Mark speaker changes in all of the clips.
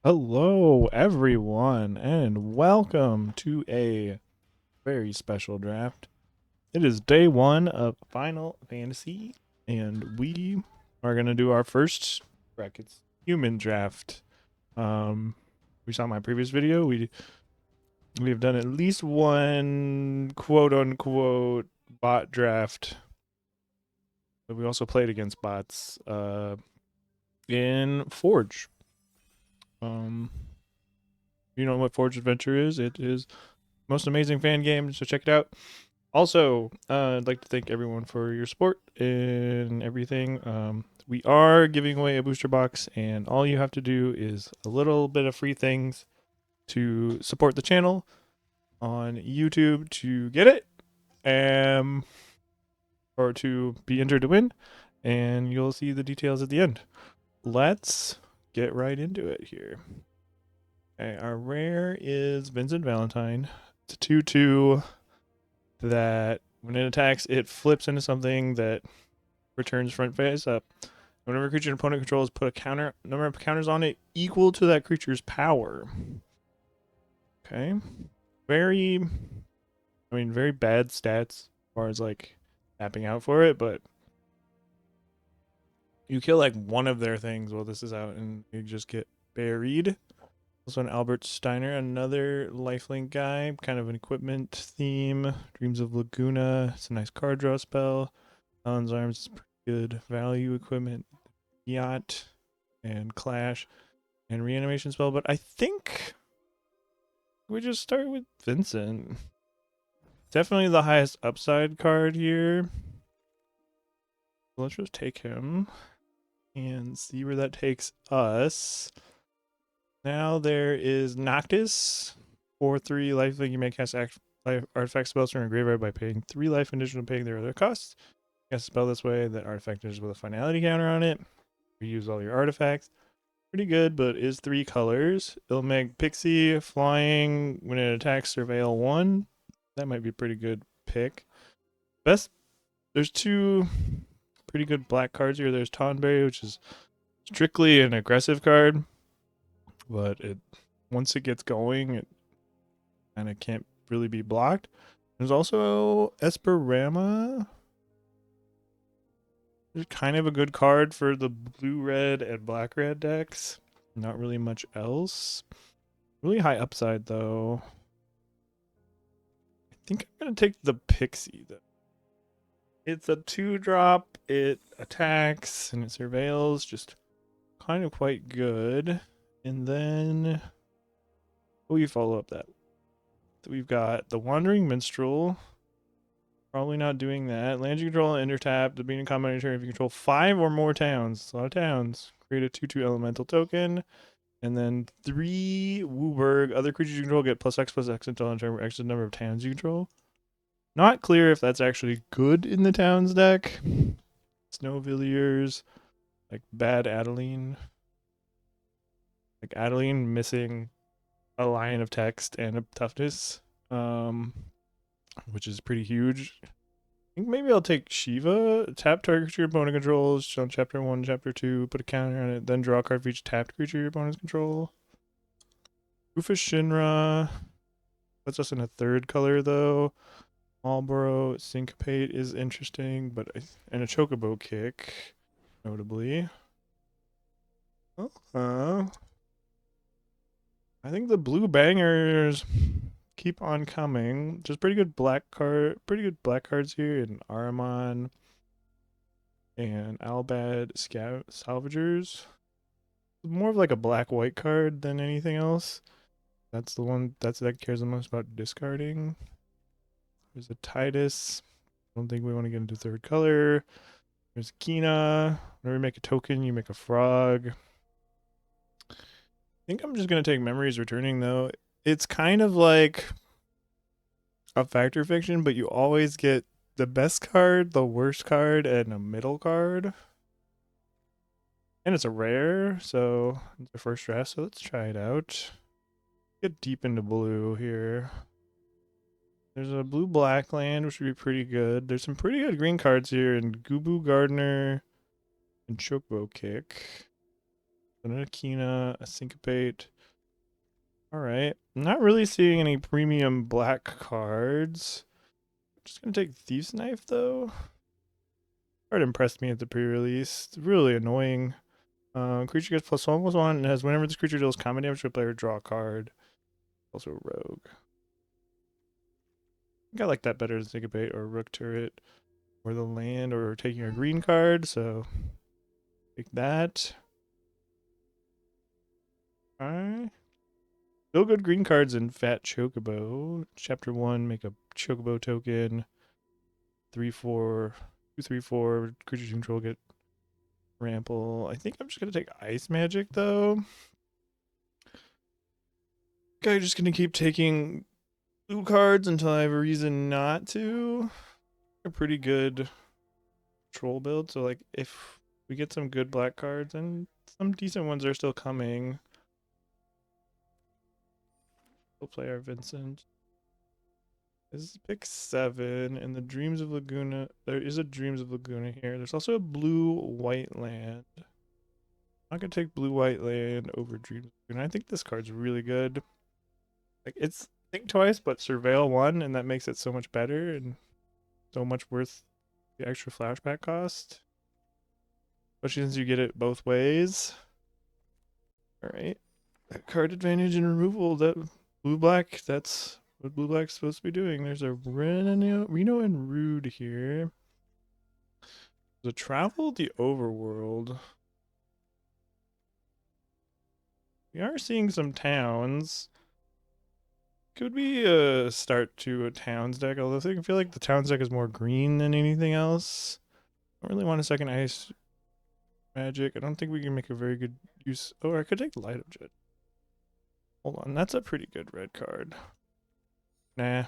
Speaker 1: Hello, everyone, and welcome to a very special draft. It is day one of Final Fantasy, and we are going to do our first brackets human draft. We saw my previous video. We have done at least one quote unquote bot draft, but we also played against bots in Forge. Um, you know what Forge Adventure is? It is most amazing fan game, so check it out. Also, I'd like to thank everyone for your support and everything. We are giving away a booster box, and all you have to do is a little bit of free things to support the channel on YouTube to get it, or to be entered to win, and you'll see the details at the end. Let's get right into it here. Okay, our rare is Vincent Valentine. It's a 2/2 that when it attacks, it flips into something that returns front face up. Whenever a creature an opponent controls, put a number of counters on it equal to that creature's power. Okay. Very, very bad stats as far as like tapping out for it, but you kill like one of their things while this is out and you just get buried. Also an Albert Steiner, another lifelink guy, kind of an equipment theme. Dreams of Laguna, it's a nice card draw spell. Alan's Arms is pretty good value equipment. Yacht and Clash and reanimation spell, but I think we just start with Vincent. Definitely the highest upside card here. Let's just take him and see where that takes us. Now there is Noctis. 4/3 lifelink. You may cast artifact spells from your graveyard by paying 3 life in addition to paying their other costs. Cast a spell this way, that artifact is with a finality counter on it. Reuse all your artifacts. Pretty good, but is 3 colors. It'll make Pixie flying when it attacks Surveil 1. That might be a pretty good pick. There's 2 pretty good black cards here. There's Tonberry, which is strictly an aggressive card, but once it gets going, it kind of can't really be blocked. There's also Esperama. It's kind of a good card for the blue-red and black-red decks. Not really much else. Really high upside, though. I think I'm going to take the Pixie, though. It's a 2-drop. It attacks and it surveils. Just kind of quite good. And then, what do you follow up that? So we've got the Wandering Minstrel. Probably not doing that. Land you control and enter tap. The being a combination if you control 5 or more towns. A lot of towns. Create a 2/2 elemental token. And then 3 Wooburg. Other creatures you control get +X until X number of towns you control. Not clear if that's actually good in the towns deck. Snowvilliers. Like bad Adeline. Like Adeline missing a line of text and a toughness. Which is pretty huge. I think maybe I'll take Shiva. Tap target creature your opponent controls. On chapter 1, chapter 2, put a counter on it. Then draw a card for each tapped creature your opponents control. Rufus Shinra. Puts us in a 3rd color, though. Marlboro Syncopate is interesting, and a Chocobo Kick, notably. I think the blue bangers keep on coming. Just pretty good black cards here in Aramon and Albad Salvagers. More of like a black-white card than anything else. That's the one that cares the most about discarding. There's a Titus. I don't think we want to get into 3rd color. There's Kina. Whenever you make a token, you make a frog. I think I'm just going to take Memories Returning, though. It's kind of like a Fact or Fiction, but you always get the best card, the worst card, and a middle card. And it's a rare, so it's our first draft, so let's try it out. Get deep into blue here. There's a blue-black land, which would be pretty good. There's some pretty good green cards here in Gubu Gardener and Chocobo Kick. An Akina, a Syncopate. Alright. Not really seeing any premium black cards. Just gonna take Thieves Knife though. Card impressed me at the pre-release. It's really annoying. Creature gets +1/+1 and has whenever this creature deals combat damage to a player, draw a card. Also a rogue. I think I like that better than Zigabate or Rook Turret or the land or taking a green card, so take that. Alright. Still good green cards in Fat Chocobo. Chapter 1, make a Chocobo token. 3/4, 2/3/4, creatures you control get trample. I think I'm just gonna take Ice Magic though. Okay, just gonna keep taking blue cards until I have a reason not to. A pretty good troll build, so like if we get some good black cards and some decent ones are still coming, we'll play our Vincent. This is pick 7 in the Dreams of Laguna. There is a Dreams of Laguna here. There's also a blue-white land. I'm gonna take blue-white land over Dreams of Laguna. I think this card's really good. Like it's think twice, but surveil 1, and that makes it so much better and so much worth the extra flashback cost. Especially since you get it both ways. Alright. Card advantage and removal, that blue-black, that's what blue-black's supposed to be doing. There's a Reno and Rude here. The Travel the Overworld. We are seeing some towns. Could be a start to a towns deck, although I feel like the towns deck is more green than anything else. I don't really want a second ice magic. I don't think we can make a very good use. Oh, I could take Light of Jet. Hold on, that's a pretty good red card. Nah.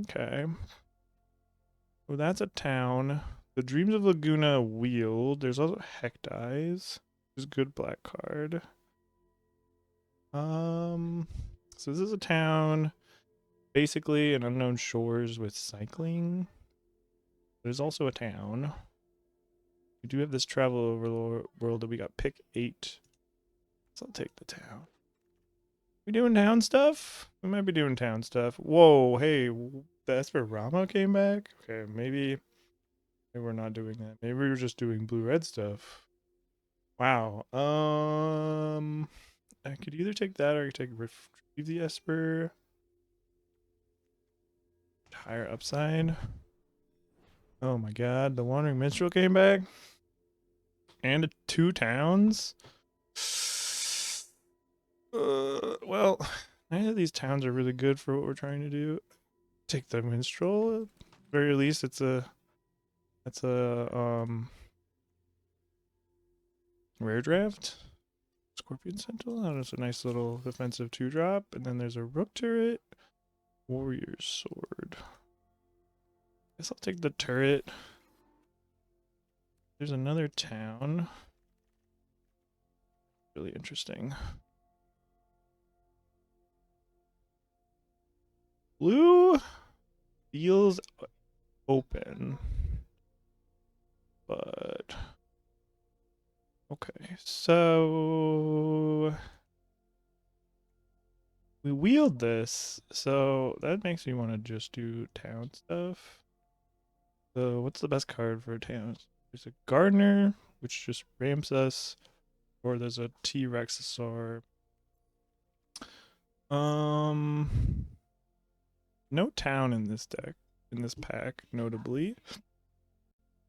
Speaker 1: Okay. Well, that's a town. The Dreams of Laguna Wield. There's also Hectize. Which is a good black card. So this is a town. Basically an Unknown Shores with cycling. There's also a town. We do have this travel over world that we got pick 8. So I'll take the town. We doing town stuff? We might be doing town stuff. Whoa, hey, the Esperama came back? Okay, maybe we're not doing that. Maybe we're just doing blue-red stuff. Wow. I could either take that or I could take Retrieve the Esper. Higher upside. Oh my god, the Wandering Minstrel came back? And 2 towns? Well, neither of these towns are really good for what we're trying to do. Take the Minstrel. At the very least, it's a rare draft. Scorpion Sentinel. That is a nice little defensive 2-drop. And then there's a Rook Turret. Warrior's Sword. Guess I'll take the turret. There's another town. Really interesting. Blue feels open. But okay, so we wield this, so that makes me want to just do town stuff. So what's the best card for towns? There's a Gardener, which just ramps us, or there's a T-Rexasaur. No town in this deck, in this pack, notably.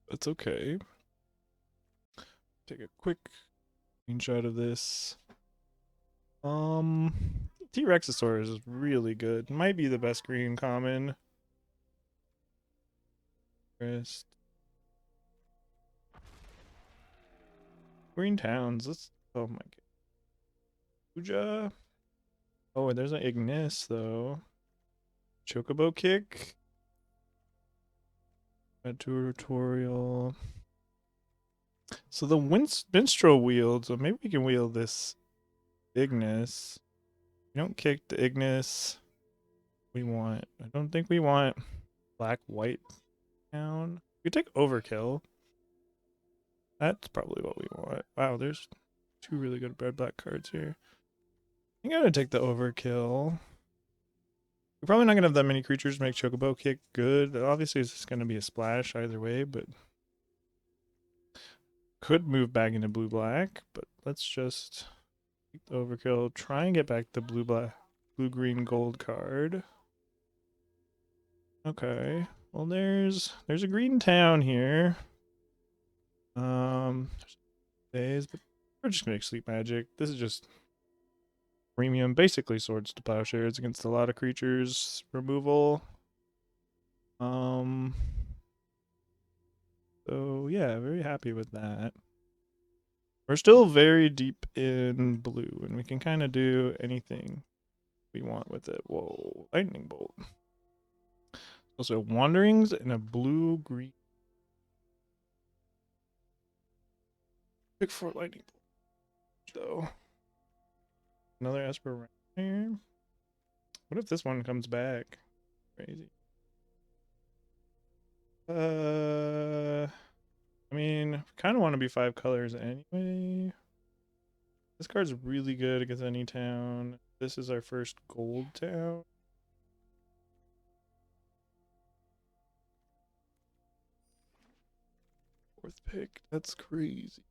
Speaker 1: That's okay. Take a quick screenshot of this. T-Rexasaur is really good. Might be the best green common. Rest. Green towns. Let's. Oh my god. Puja. Oh, there's an Ignis though. Chocobo kick. A tutorial. So the Minstrel wield. So maybe we can wield this Ignis. We don't kick the Ignis. We want. I don't think we want black white town. We take Overkill. That's probably what we want. Wow, there's 2 really good red black cards here. I'm gonna take the overkill. We're probably not gonna have that many creatures to make Chocobo kick good. Obviously, it's just gonna be a splash either way, but could move back into blue black. But let's just take the overkill. Try and get back the blue black, blue green gold card. Okay. Well, there's a green town here. Days, but we're just gonna make sleep magic. This is just premium, basically swords to plowshares against a lot of creatures removal. Um. So yeah, very happy with that. We're still very deep in blue, and we can kind of do anything we want with it. Whoa, lightning bolt. Also, wanderings in a blue green. Pick for lightning bolt though. Another Esper here. What if this one comes back? Crazy. I mean, kind of want to be 5 colors anyway. This card's really good against any town. This is our first gold town. Fourth pick. That's crazy.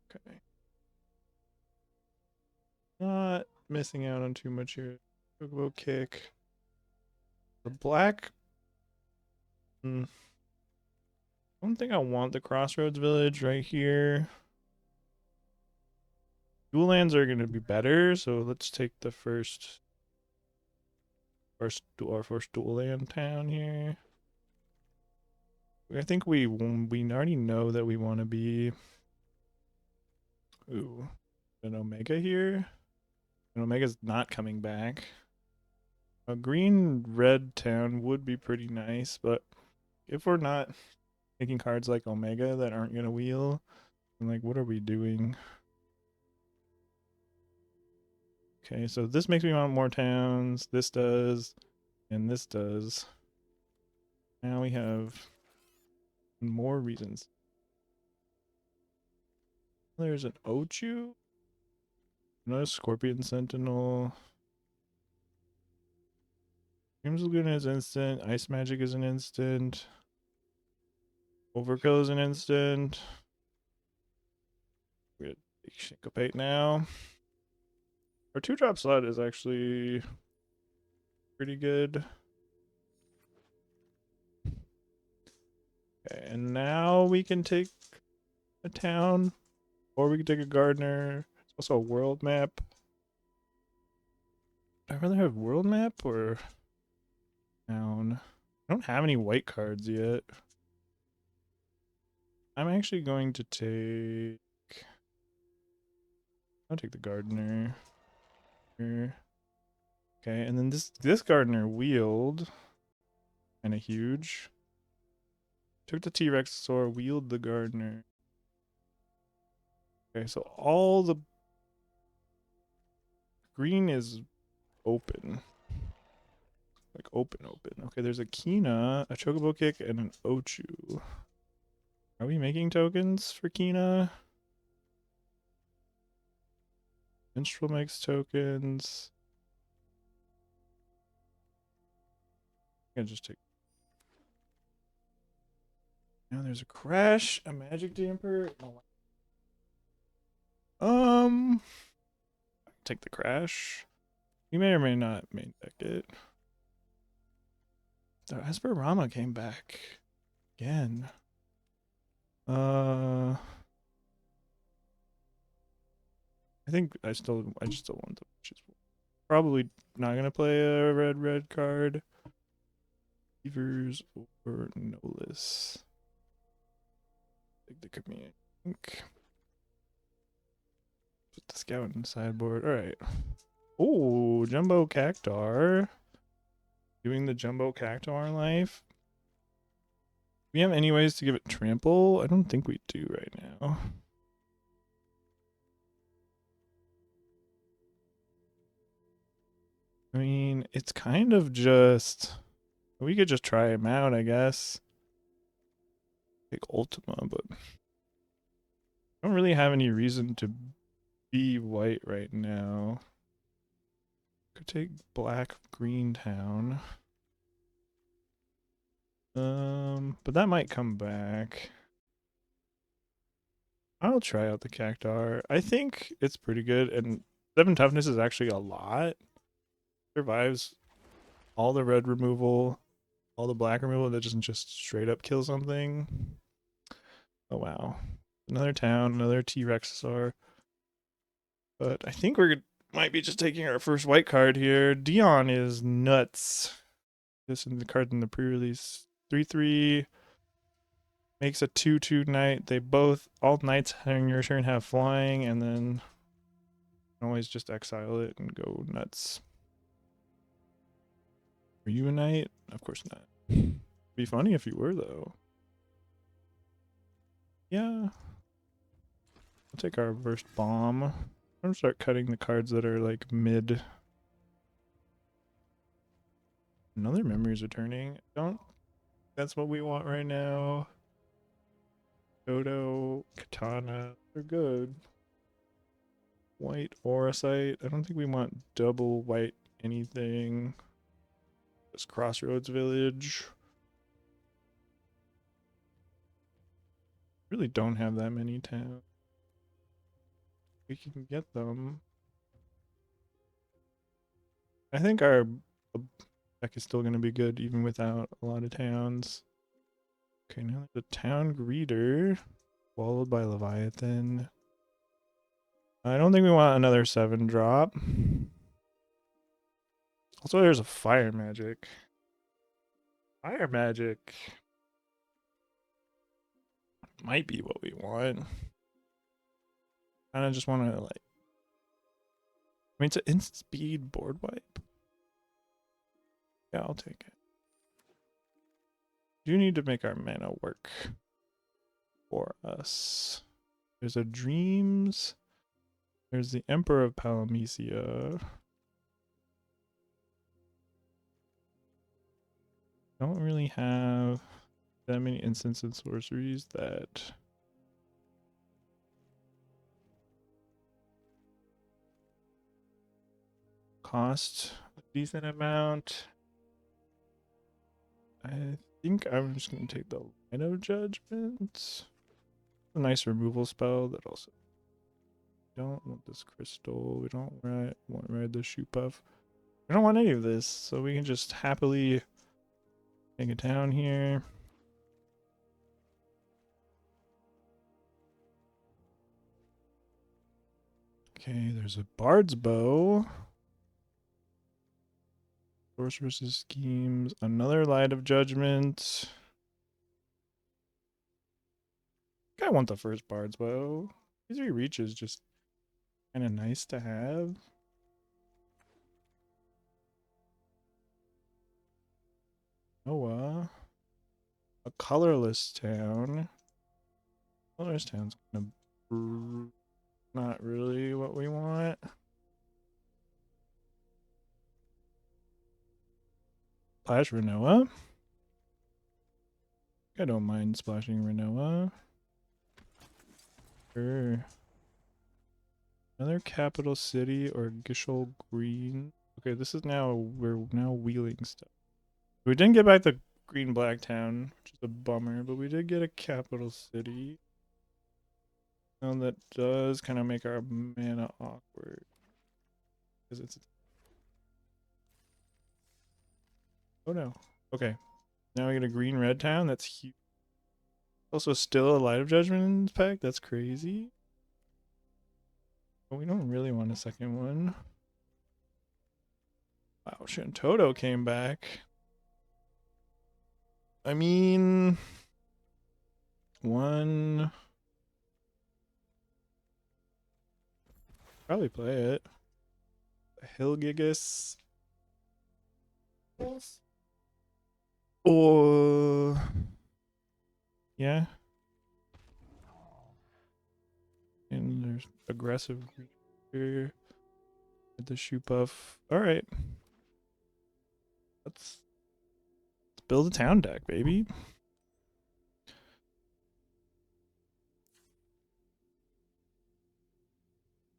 Speaker 1: Okay. Not missing out on too much here. Chocobo kick. The black. I don't think I want the Crossroads Village right here. Dual lands are going to be better, so let's take the first dual land town here. I think we already know that we want to be an Omega here. And Omega's not coming back. A green red town would be pretty nice, but if we're not taking cards like Omega that aren't gonna wheel, then like what are we doing? Okay, so this makes me want more towns. This does, and this does. Now we have more reasons. There's an Ochu. Another Scorpion Sentinel. Dreams Lagoon is instant. Ice Magic is an instant. Overkill is an instant. We're gonna take Syncopate now. Our 2-drop slot is actually pretty good. Okay, and now we can take a town, or we can take a gardener. It's also a world map. I'd rather have world map or town. I don't have any white cards yet. I'm actually going to take. I'll take the gardener. Okay, and then this gardener wheeled, kind of huge. Took the T-Rex Saur, wheeled the gardener. Okay, so all the green is open. Like open. Okay, there's a Kina, a Chocobo Kick, and an Ochu. Are we making tokens for Kina? Minstrel makes tokens. I'm gonna just take. Now there's a Crash, a Magic Damper. Take the Crash. You may or may not main deck it. The Esperama came back again. I think I just still want the witches. Probably not gonna play a red card. Beavers or Nolis. Take the command. Put the scout in the sideboard. Alright. Oh, Jumbo Cactar. Doing the Jumbo Cactar life. Do we have any ways to give it trample? I don't think we do right now. I mean, it's kind of just. We could just try him out, I guess. Take Ultima, but I don't really have any reason to be white right now. Could take black green town. But that might come back. I'll try out the Cactar. I think it's pretty good, and 7 toughness is actually a lot. Survives all the red removal, all the black removal that doesn't just straight up kill something. Oh wow. Another town, another T-Rexasaur. But I think we might be just taking our first white card here. Dion is nuts. This in the card in the pre-release. 3/3 makes a 2/2 knight. They both, all knights on your turn have flying, and then you can always just exile it and go nuts. Are you a knight? Of course not. Be funny if you were though. Yeah. I'll take our first bomb. I'm gonna start cutting the cards that are like mid. Another memory's returning. Don't. That's what we want right now. Dodo, Katana, they're good. White Auracite. I don't think we want double white anything. This Crossroads Village. Really don't have that many towns. We can get them. I think our deck is still going to be good even without a lot of towns. Okay, now the town greeter, followed by Leviathan. I don't think we want another 7 drop. Also, there's a fire magic. Fire magic might be what we want. I just want to like. I mean, it's an instant speed board wipe. Yeah, I'll take it. Do need to make our mana work for us. There's a Dreams. There's the Emperor of Palamecia. Don't really have that many instants and sorceries that cost a decent amount. I think I'm just going to take the Line of Judgment. A nice removal spell that also don't want this crystal. We don't want the shoe puff. We don't want any of this, so we can just happily take it down here. Okay, there's a Bard's Bow. Sorceress's Schemes. Another Light of Judgment. I want the first Bard's Bow. These 3 reaches just kind of nice to have. Noah. A colorless town. Colorless town's kind of not really what we want. Splash Renoa. I don't mind splashing Renoa. Sure. Another capital city or Gishel Green. Okay, this is now, we're now wheeling stuff. We didn't get back the green black town, which is a bummer, but we did get a capital city. And that does kind of make our mana awkward. Because it's. Oh no. Okay. Now we get a green red town. That's huge. Also, still a Light of Judgment in this pack. That's crazy. But we don't really want a second one. Wow, Shintoto came back. I mean, one. Probably play it. Hilgigus. Or. Yeah. And there's aggressive here. The shoe puff. Alright. Let's build a town deck, baby.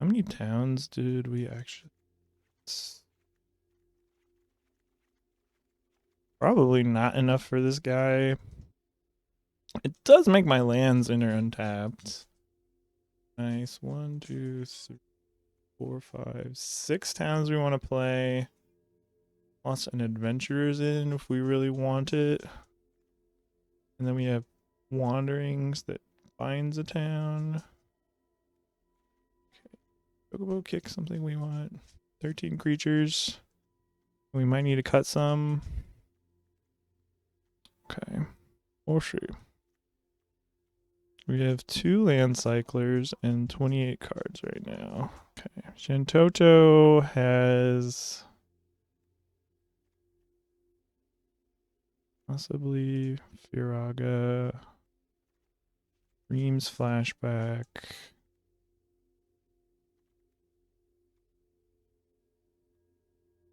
Speaker 1: I'm many towns did we actually... Probably not enough for this guy. It does make my lands enter untapped. Nice. 1, 2, 3, 4, 5, 6 towns we want to play. Plus an adventurer's in if we really want it. And then we have wanderings that finds a town. Okay. Chocobo kick something we want. 13 creatures. We might need to cut some. Okay. We'll see. We have 2 land cyclers and 28 cards right now. Okay. Shantoto has possibly Firaga, Reams Flashback,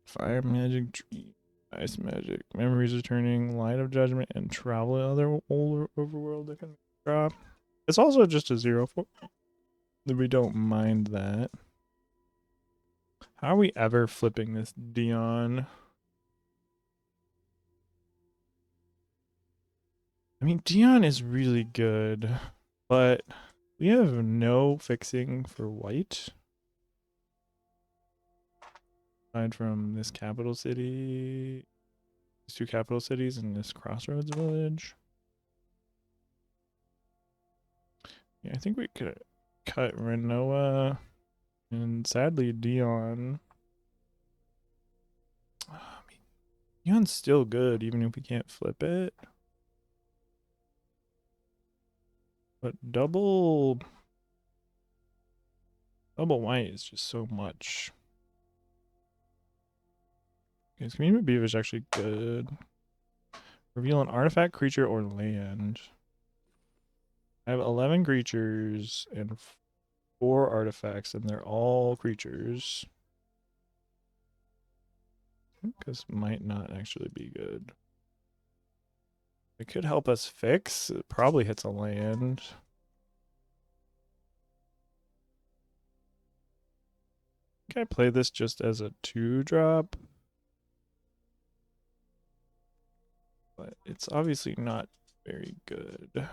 Speaker 1: Fire Magic, Dream, Ice Magic, Memories Returning, Light of Judgment, and Travel other older overworld that can drop. It's also just a 0/4. We don't mind that. How are we ever flipping this Dion? I mean, Dion is really good, but we have no fixing for white. Aside from this capital city, these 2 capital cities, and this crossroads village. Yeah, I think we could cut Renoa and sadly Dion. I mean, Dion's still good even if we can't flip it. But double white is just so much. Okay, this Community Beef is actually good. Reveal an artifact, creature, or land. I have 11 creatures and 4 artifacts, and they're all creatures. I think this might not actually be good. It could help us fix. It probably hits a land. I think I play this just as a 2-drop. But it's obviously not very good.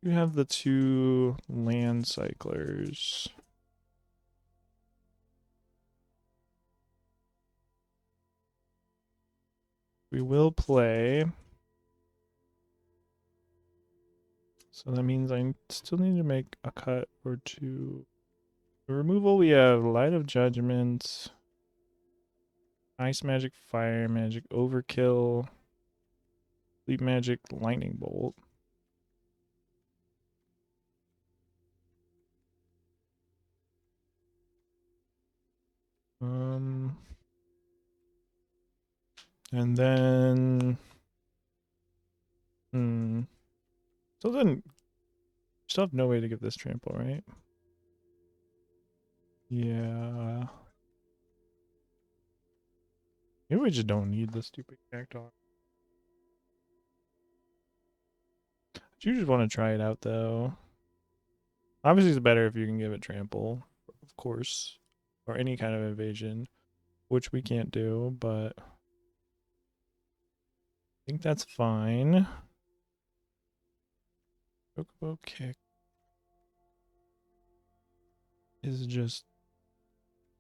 Speaker 1: You have the 2 land cyclers. We will play. So that means I still need to make a cut or 2. For removal, we have Light of Judgment, Ice Magic, Fire Magic, Overkill, Sleep Magic, Lightning Bolt. And then, so then, still have no way to get this trample, right? Yeah. Maybe we just don't need the stupid cacti. You just want to try it out, though. Obviously, it's better if you can give it trample, of course, or any kind of evasion, which we can't do, but I think that's fine. Chocobo kick is just,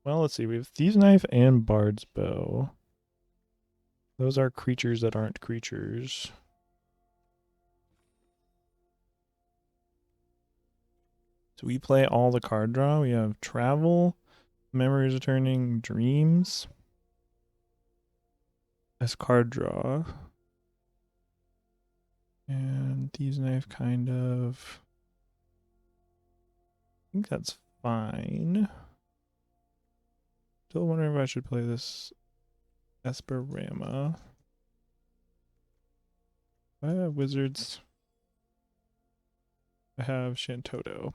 Speaker 1: well, let's see. We have Thieves' Knife and Bard's Bow. Those are creatures that aren't creatures. So we play all the card draw. We have Travel, Memories Returning, Dreams as card draw. And Thieves' Knife kind of. I think that's fine. Still wondering if I should play this Esperama. I have Wizards. I have Shantoto.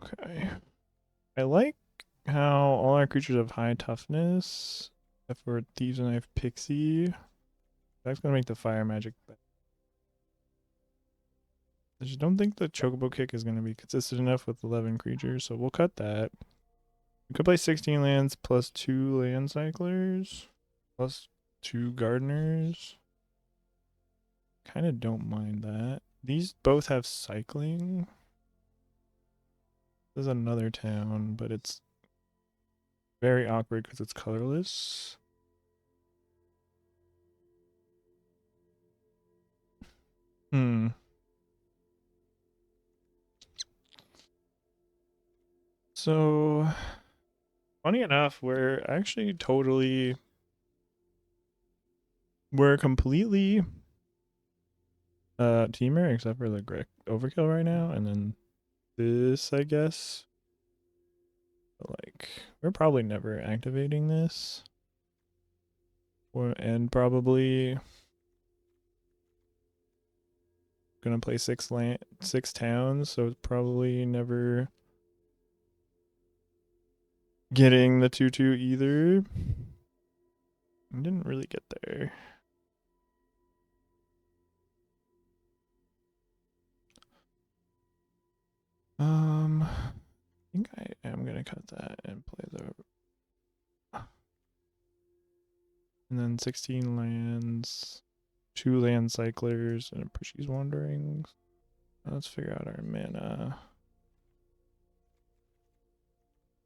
Speaker 1: Okay. I like how all our creatures have high toughness, except for Thieves' Knife Pixie. That's gonna make the fire magic better. I just don't think the Chocobo kick is gonna be consistent enough with 11 creatures, so we'll cut that. We could play 16 lands plus 2 land cyclers, plus 2 gardeners. Kind of don't mind that. These both have cycling. This is another town, but it's very awkward because it's colorless. Hmm. So, funny enough, we're completely teamer except for the overkill right now, and then this, I guess. But like, we're probably never activating this. And probably gonna play 6 towns, so it's probably never getting the 2/2 either. I didn't really get there. I think I am gonna cut that and play and then 16 lands, 2 land cyclers, and a Prishy's Wanderings. Let's figure out our mana.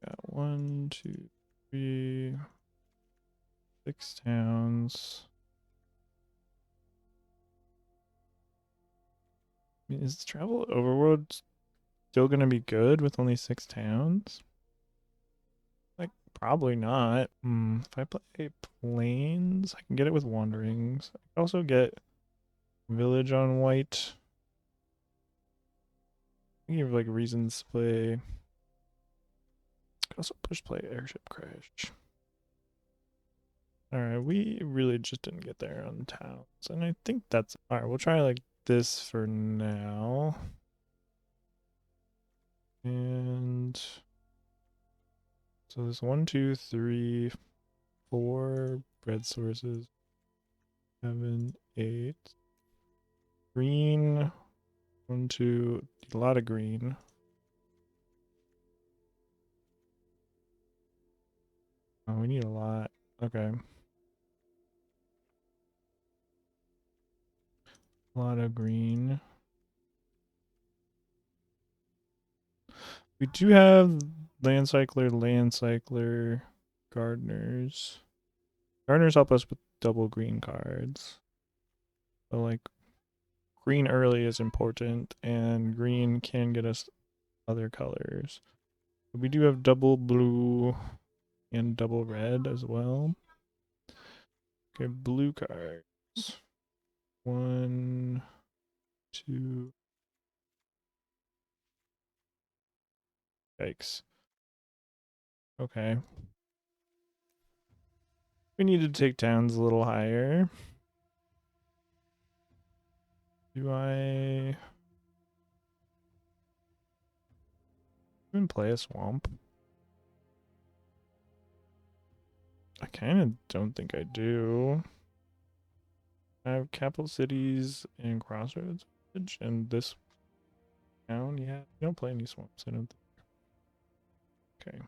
Speaker 1: Got 1, 2, 3, 6 towns. I mean, is Travel Overworld still gonna be good with only 6 towns? Like, probably not. If I play Plains, I can get it with Wanderings. I can also get Village on white. I have like reasons to play. I could also push play Airship Crash. Alright, we really just didn't get there on towns. And I think that's alright, we'll try like this for now. And so there's 1, 2, 3, 4 bread sources. 7, 8. Green. 1, 2, a lot of green. Oh, we need a lot. Okay. A lot of green. We do have land cycler, gardeners. Gardeners help us with double green cards. So like green early is important, and green can get us other colors. We do have double blue and double red as well. Okay, blue cards. 1, 2. Yikes. Okay. We need to take towns a little higher. Do I even play a swamp? I kind of don't think I do. I have capital cities and crossroads, and this town. Yeah, you don't play any swamps. I don't think. Okay.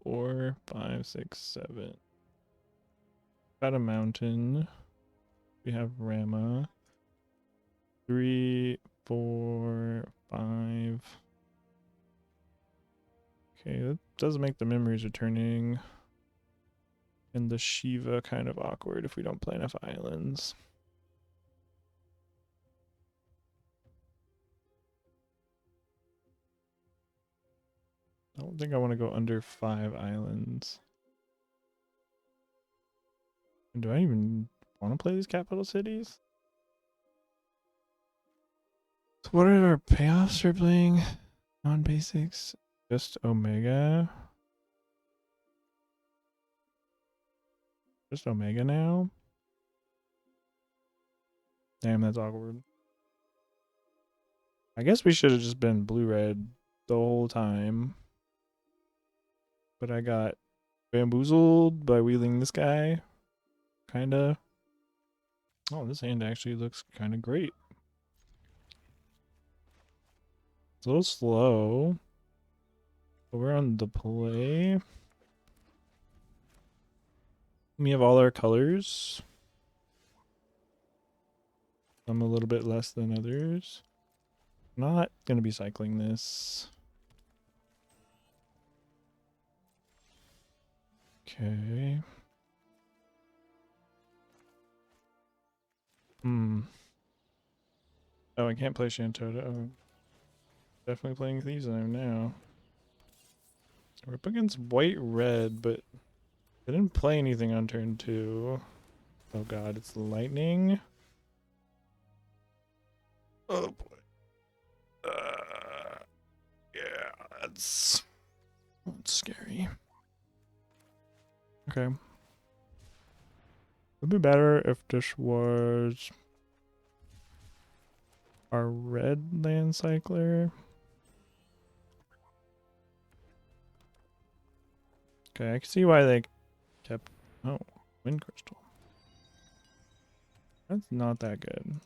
Speaker 1: 4, 5, 6, 7. Got a mountain. We have Rama. 3, 4, 5. Okay, that does make the memories returning. And the Shiva kind of awkward if we don't play enough islands. I don't think I want to go under 5 islands. And do I even want to play these capital cities? So what are our payoffs for playing non-basics? Just Omega? Just Omega now? Damn, that's awkward. I guess we should have just been blue-red the whole time. But I got bamboozled by wheeling this guy. Kinda. Oh, this hand actually looks kind of great. It's a little slow, but we're on the play. We have all our colors. Some a little bit less than others. Not going to be cycling this. Okay. Oh, I can't play Shantota. Oh, definitely playing Thieves Zone now. We're up against white-red, but they didn't play anything on turn 2. Oh god, it's lightning. Oh boy. Yeah, that's scary. Okay. Would be better if this was our red land cycler. Okay, I can see why they kept... Oh, wind crystal. That's not that good.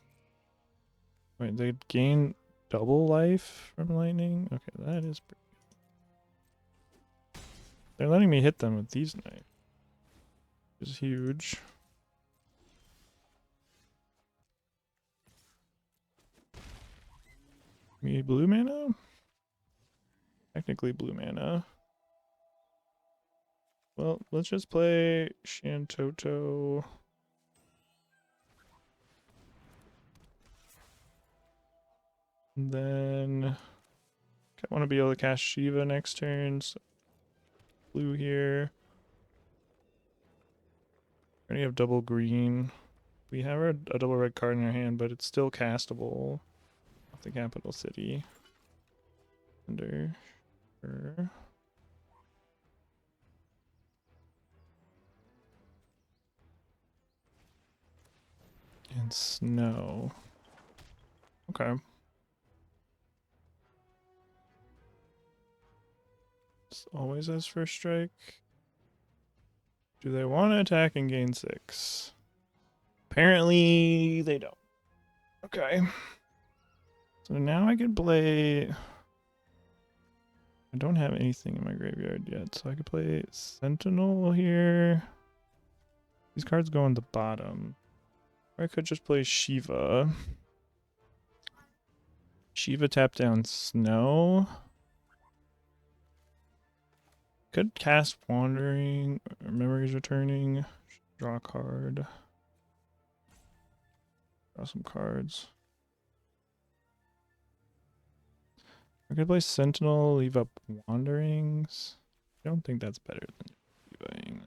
Speaker 1: Wait, they gain double life from lightning? Okay, that is pretty good. They're letting me hit them with these knives. Which is huge. Me blue mana? Technically blue mana. Well, let's just play Shantoto. And then I want to be able to cast Shiva next turn. So blue here. We already have double green. We have a double red card in our hand, but it's still castable. Off the capital city. Under. Sure. And snow. Okay. It's always as first strike. Do they want to attack and gain 6? Apparently they don't. Okay. So now I can play... I don't have anything in my graveyard yet, so I could play Sentinel here. These cards go on the bottom. Or I could just play Shiva. Shiva tap down Snow. Could cast Wandering, or Memories Returning. Draw a card. Draw some cards. I could play Sentinel, leave up Wanderings. I don't think that's better than Shivaing.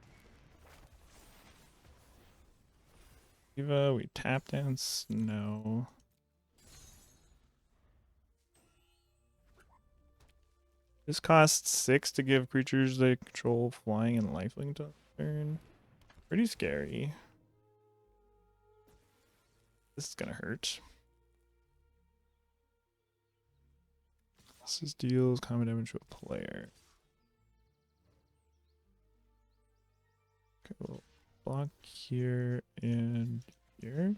Speaker 1: Shiva, we tap down Snow. This costs 6 to give creatures they control flying and lifelink to turn. Pretty scary. This is gonna hurt. This is deals common damage to a player. Okay, we'll block here and here.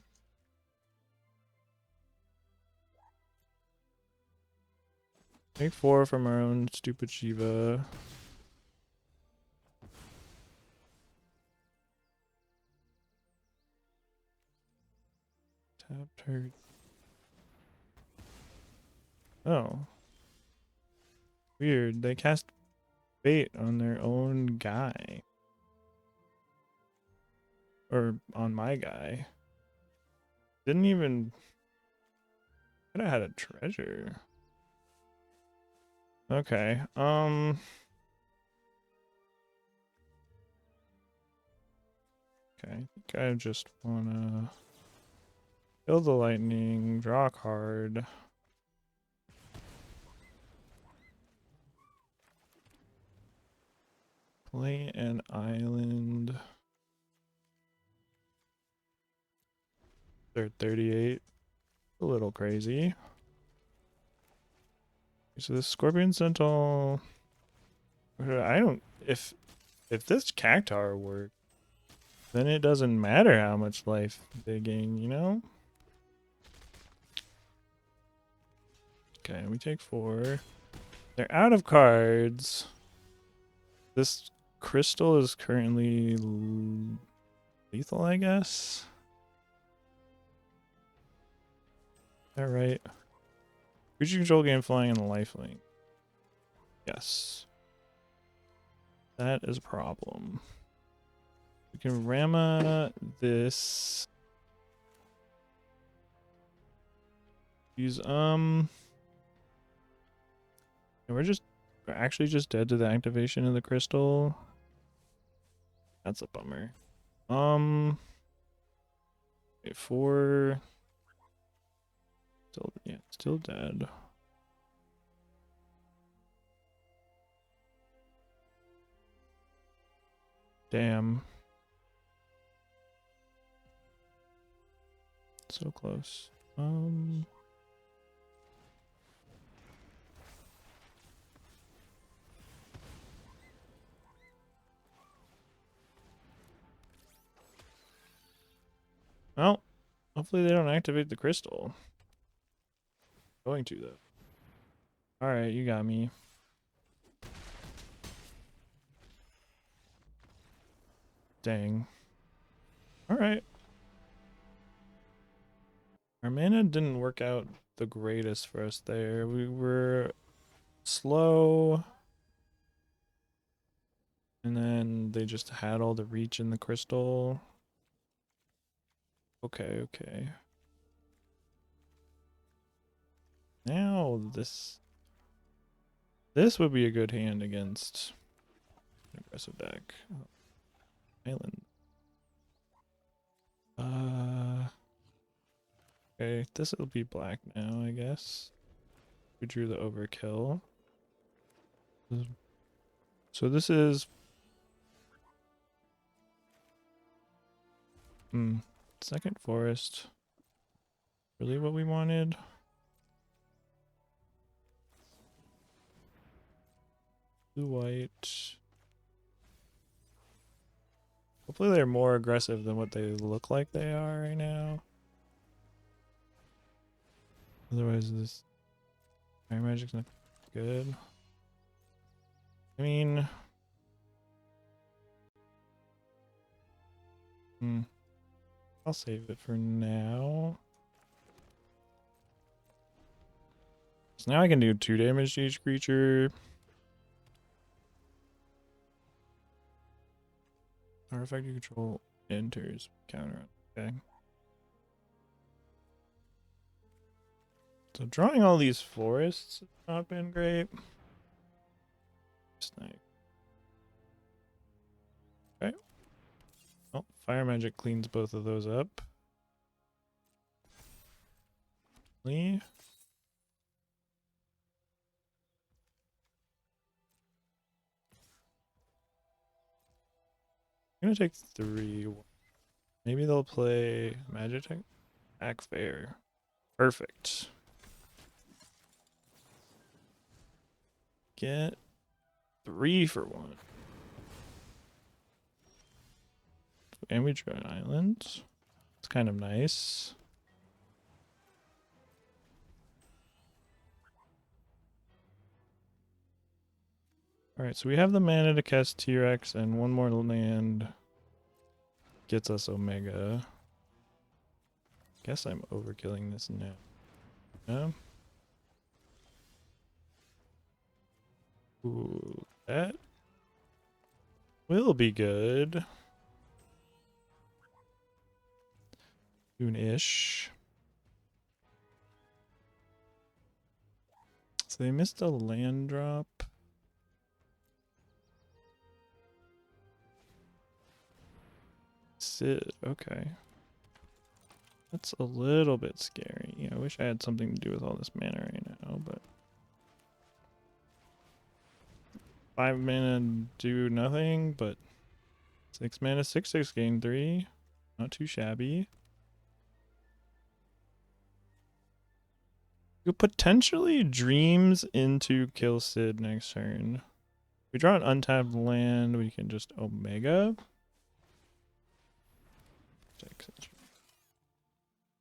Speaker 1: Make 4 from our own stupid Shiva. Tapped her. Oh. Weird. They cast bait on their own guy. Or on my guy. Didn't even... Could have had a treasure. Okay. Okay, I think I just wanna kill the lightning, draw a card. Play an island. They're 38. A little crazy. So this Scorpion Sentinel. I don't... If this Cactar worked, then it doesn't matter how much life they gain, you know? Okay, we take 4. They're out of cards. This crystal is currently lethal, I guess. Is that right? Creature control game flying and lifelink. Yes. That is a problem. We can Rama this. Use and we're actually just dead to the activation of the crystal. That's a bummer. Wait, 4. Still dead. Damn. So close. Well, hopefully they don't activate the crystal. Going to though. Alright, you got me. Dang. Alright. Our mana didn't work out the greatest for us there. We were slow. And then they just had all the reach in the crystal. Okay, okay. Now this would be a good hand against an aggressive deck. Oh, island. Okay, this will be black now, I guess. We drew the overkill. So this is second forest. Really what we wanted? Blue white. Hopefully they're more aggressive than what they look like they are right now. Otherwise this fire magic's not good. I mean, I'll save it for now. So now I can do 2 damage to each creature. Artifact you control enters counter. Okay. So drawing all these forests has not been great. Snipe. Okay. Oh, fire magic cleans both of those up. Lee. I'm gonna take 3. Maybe they'll play magic tech. Act fair. Perfect. Get 3 for 1. And we drew an island. It's kind of nice. Alright, so we have the mana to cast T-Rex, and 1 more land gets us Omega. Guess I'm overkilling this now. Yeah. Ooh, that will be good. Soon-ish. So they missed a land drop. Sid, okay. That's a little bit scary. I wish I had something to do with all this mana right now, but 5 mana do nothing, but 6 mana, 6/6 gain 3. Not too shabby. You potentially dreams into kill Sid next turn. If we draw an untapped land, we can just Omega.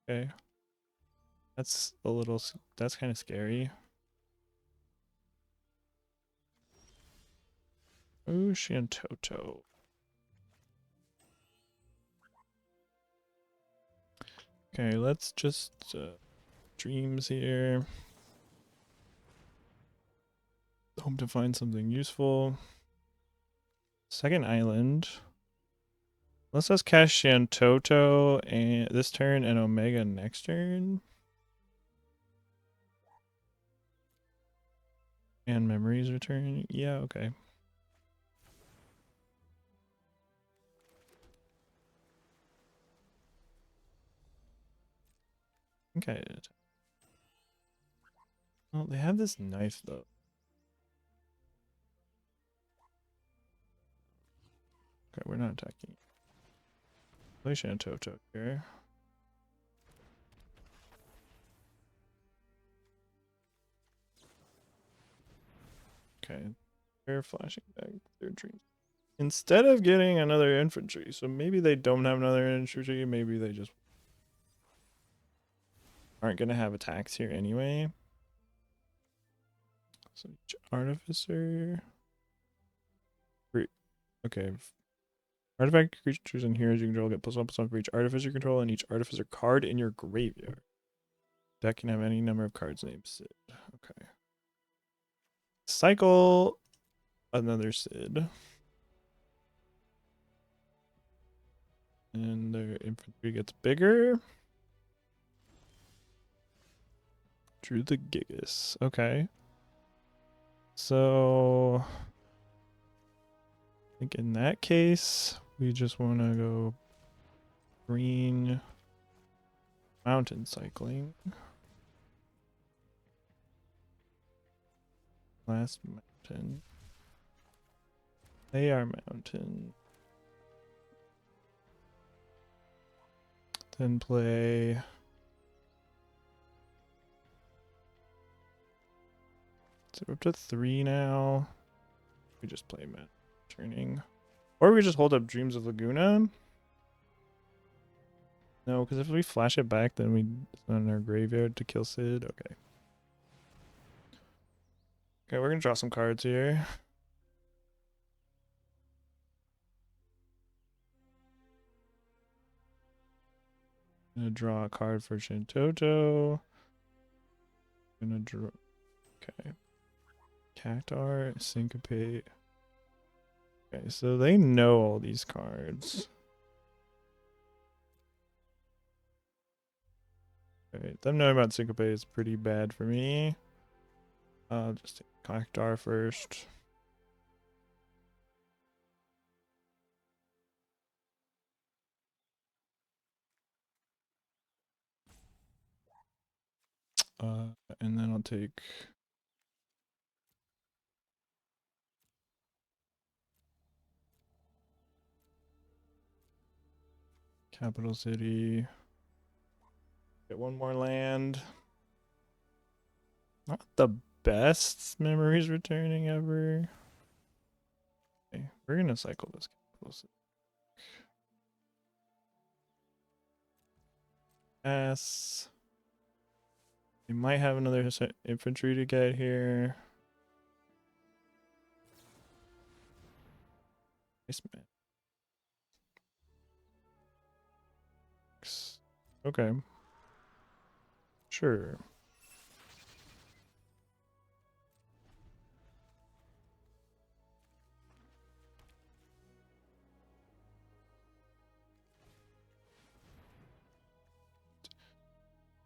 Speaker 1: Okay. That's that's kind of scary. Ooh, Shantoto. Okay, let's just dreams here. Hope to find something useful. Second island. Let's just cast Shantoto and this turn and Omega next turn. And memories return. Yeah, okay. Okay. Well, they have this knife though. Okay, we're not attacking. Play Shantoto here. Okay. They're flashing back their dreams. Instead of getting another infantry, so maybe they don't have another infantry, maybe they just aren't going to have attacks here anyway. So artificer. Okay. Artifact creatures and heroes you control get +1/+1 for each artificer control and each artificer card in your graveyard. That can have any number of cards named Sid. Okay. Cycle another Sid. And their infantry gets bigger. Drew the Gigas. Okay. So I think in that case, we just want to go green mountain cycling. Last mountain. They are mountain. Then play so we're up to 3 now. We just play Matt turning. Or we just hold up Dreams of Laguna. No, because if we flash it back, then we on our graveyard to kill Sid. Okay. Okay, we're gonna draw some cards here. Gonna draw a card for Shantoto. Gonna draw. Okay. Cactar, Syncopate. Okay, so they know all these cards. Okay, them knowing about Syncopate is pretty bad for me. I'll just take Cactar first. And then I'll take Capital City. Get one more land. Not the best memories returning ever. Okay, we're gonna cycle this Capital City. S. We might have another infantry to get here. Nice man. Okay. Sure.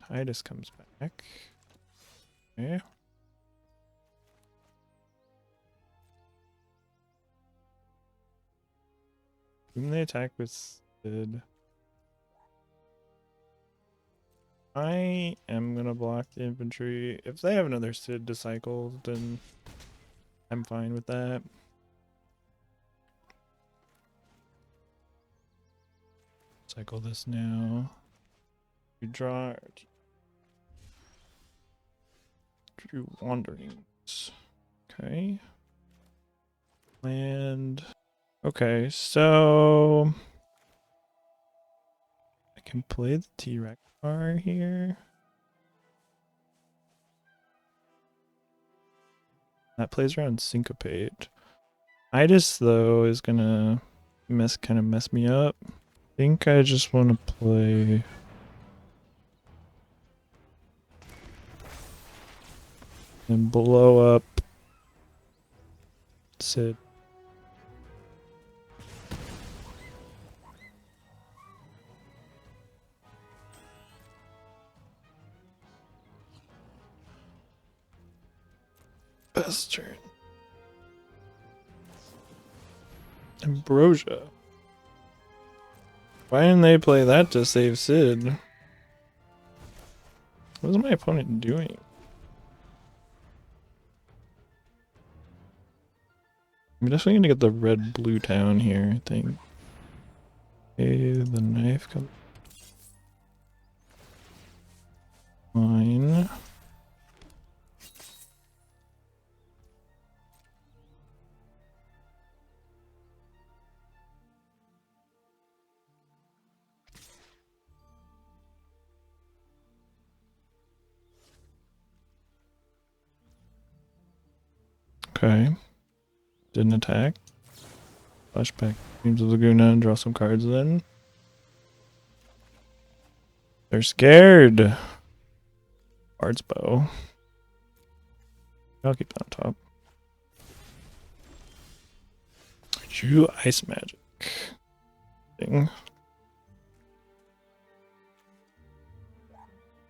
Speaker 1: Titus comes back. Okay. Whom they attack with Sid. I am gonna block the infantry. If they have another Sid to cycle, then I'm fine with that. Cycle this now. We draw Drew Wanderings. Okay. Land. Okay, so Can play the T-Rex bar here. That plays around Syncopate. Itis though is gonna kind of mess me up. I think I just want to play and blow up Sid. Best turn. Ambrosia. Why didn't they play that to save Sid? What is my opponent doing? I'm definitely gonna get the red-blue town here, I think. Okay, the knife comes. Fine. Okay. Didn't attack. Flashback. Dreams of Laguna. Draw some cards then. They're scared. Bard's Bow. I'll keep that on top. True Ice Magic. Thing.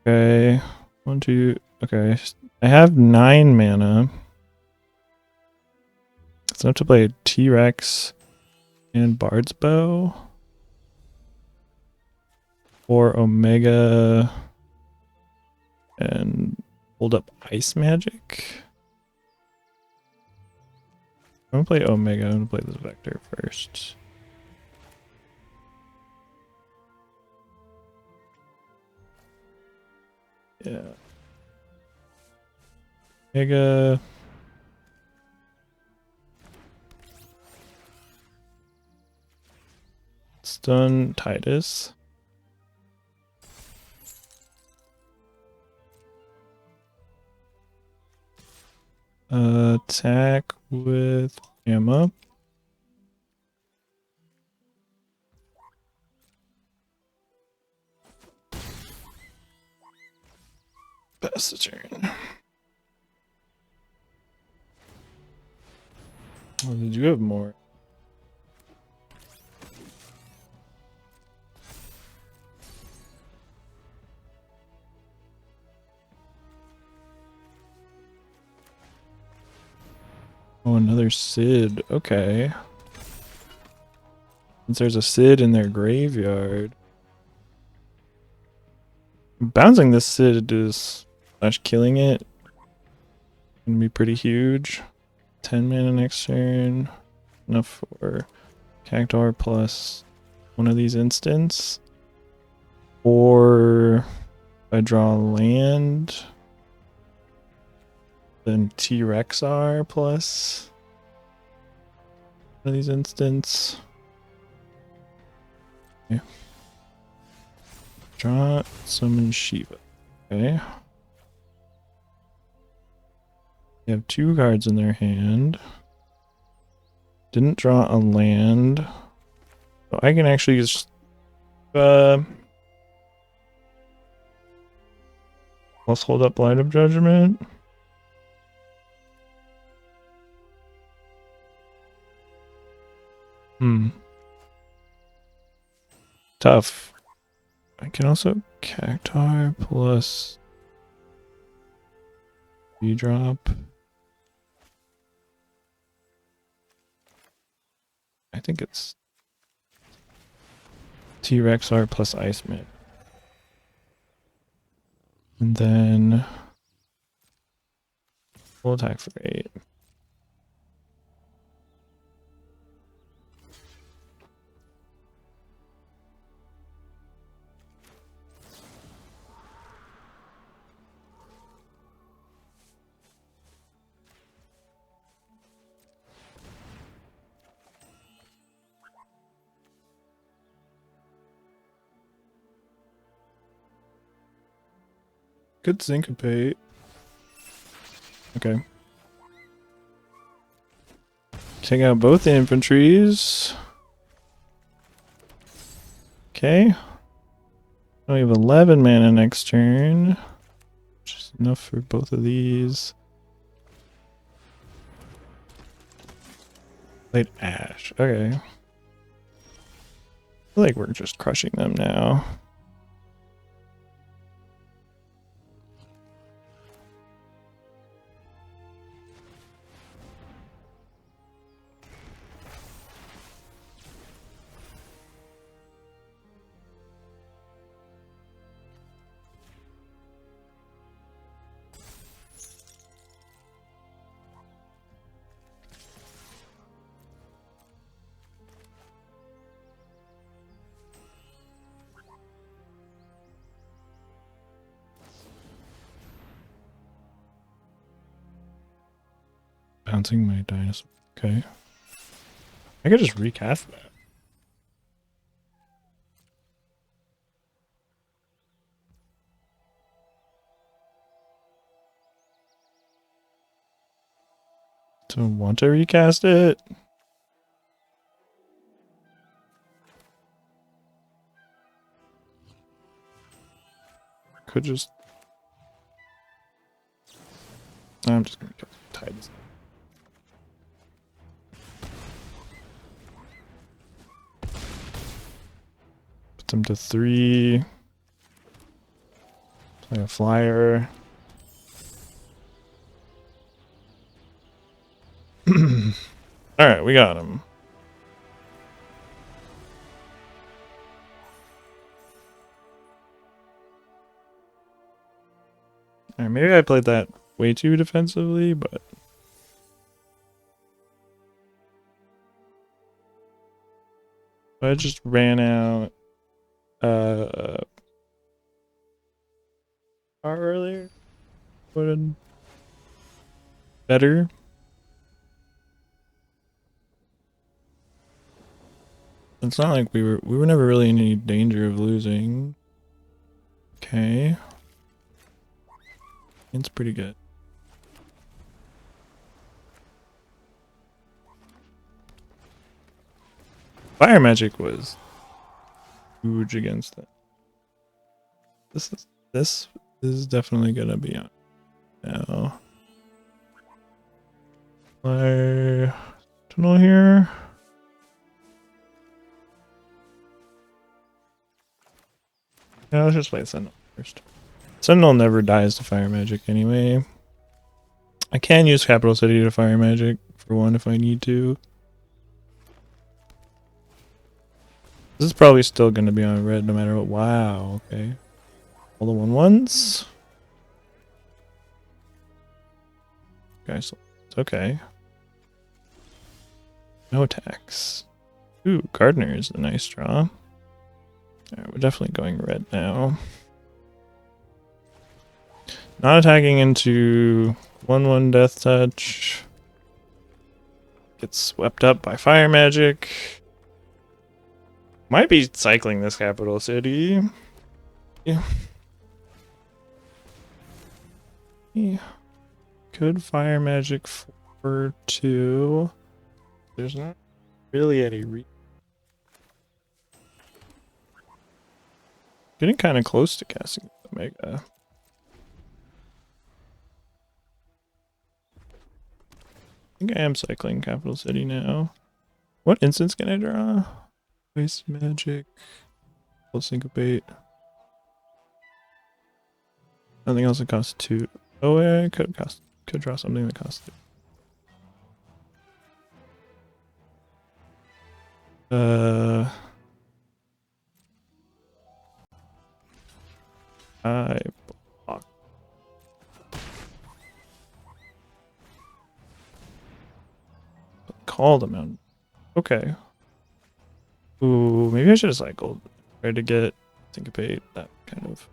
Speaker 1: Okay. 1, 2. Okay. I have 9 mana. It's enough to play T-Rex and Bard's Bow. Or Omega and hold up Ice Magic. I'm gonna play Omega. I'm gonna play this Vector first. Yeah. Omega. Stun Titus. Attack with Gamma. Pass the turn. Oh, did you have more? Oh, another Sid. Okay. Since there's a Sid in their graveyard. Bouncing this Sid is slash killing it. Gonna be pretty huge. 10 mana next turn. Enough for Cactuar plus one of these instants. Or if I draw land, then T-Rexar plus one of these instants. Okay. Draw, summon Shiva. Okay. They have 2 cards in their hand. Didn't draw a land. So I can actually just let's hold up Light of Judgment. Tough. I can also Cactuar plus V-drop. I think it's T-Rexar plus Ice Man. And then we'll attack for 8. Could syncopate. Okay. Take out both the infantries. Okay. We have 11 mana next turn, which is enough for both of these. Played Ash. Okay. I feel like we're just crushing them now. Bouncing my dinosaur. Okay. I could just recast that. Don't want to recast it. Could just. I'm just gonna tie this. Put them to 3. Play a flyer. Alright, we got him. Alright, maybe I played that way too defensively, but I just ran out earlier. Would better. It's not like we were never really in any danger of losing. Okay. It's pretty good. Fire magic was huge against that. This is definitely gonna be on now. Fire tunnel here. Yeah, let's just play Sentinel first. Sentinel never dies to fire magic anyway. I can use Capital City to fire magic for one if I need to. This is probably still going to be on red no matter what. Wow, okay. All the 1/1s. Okay, so it's okay. No attacks. Ooh, Gardener is a nice draw. Alright, we're definitely going red now. Not attacking into 1/1 Death Touch. Gets swept up by fire magic. Might be cycling this Capital City. Yeah. Yeah. Could fire magic for 2. There's not really any getting kind of close to casting Omega. I think I am cycling Capital City now. What instance can I draw? Waste magic. Full syncopate. Nothing else that costs 2. Oh, yeah, I could draw something that costs 2. I block. Call them out. Okay. Ooh, maybe I should have cycled. Try to get syncopate, that kind of.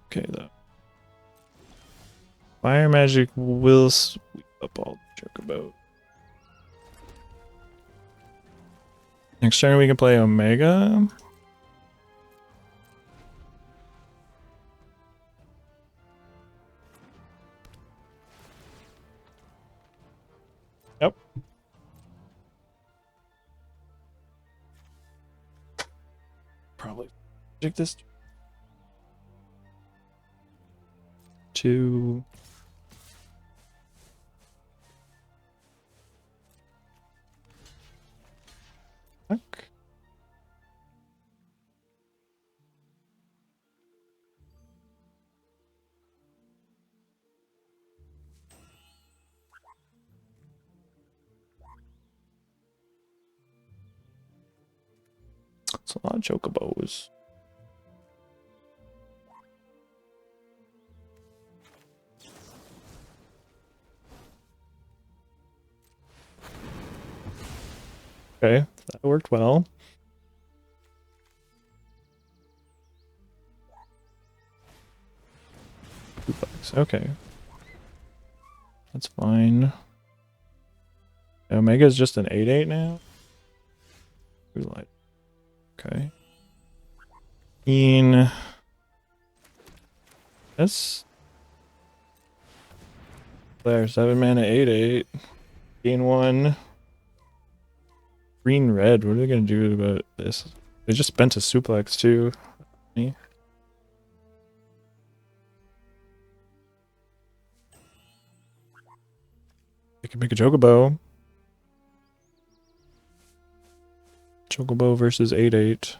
Speaker 1: Okay, though. Fire magic will sweep up all the chocobo. Next turn we can play Omega. Yep. Probably take this. 2. Fuck. It's a lot of chocobos. Okay, that worked well. $2. Okay. That's fine. Omega is just an 8/8 now. Like, okay. This. There, 7 mana 8/8. Gain 1. Green red. What are they gonna do about this? They just spent a suplex too. Me. They can make a chocobo. Chocobo versus 8/8.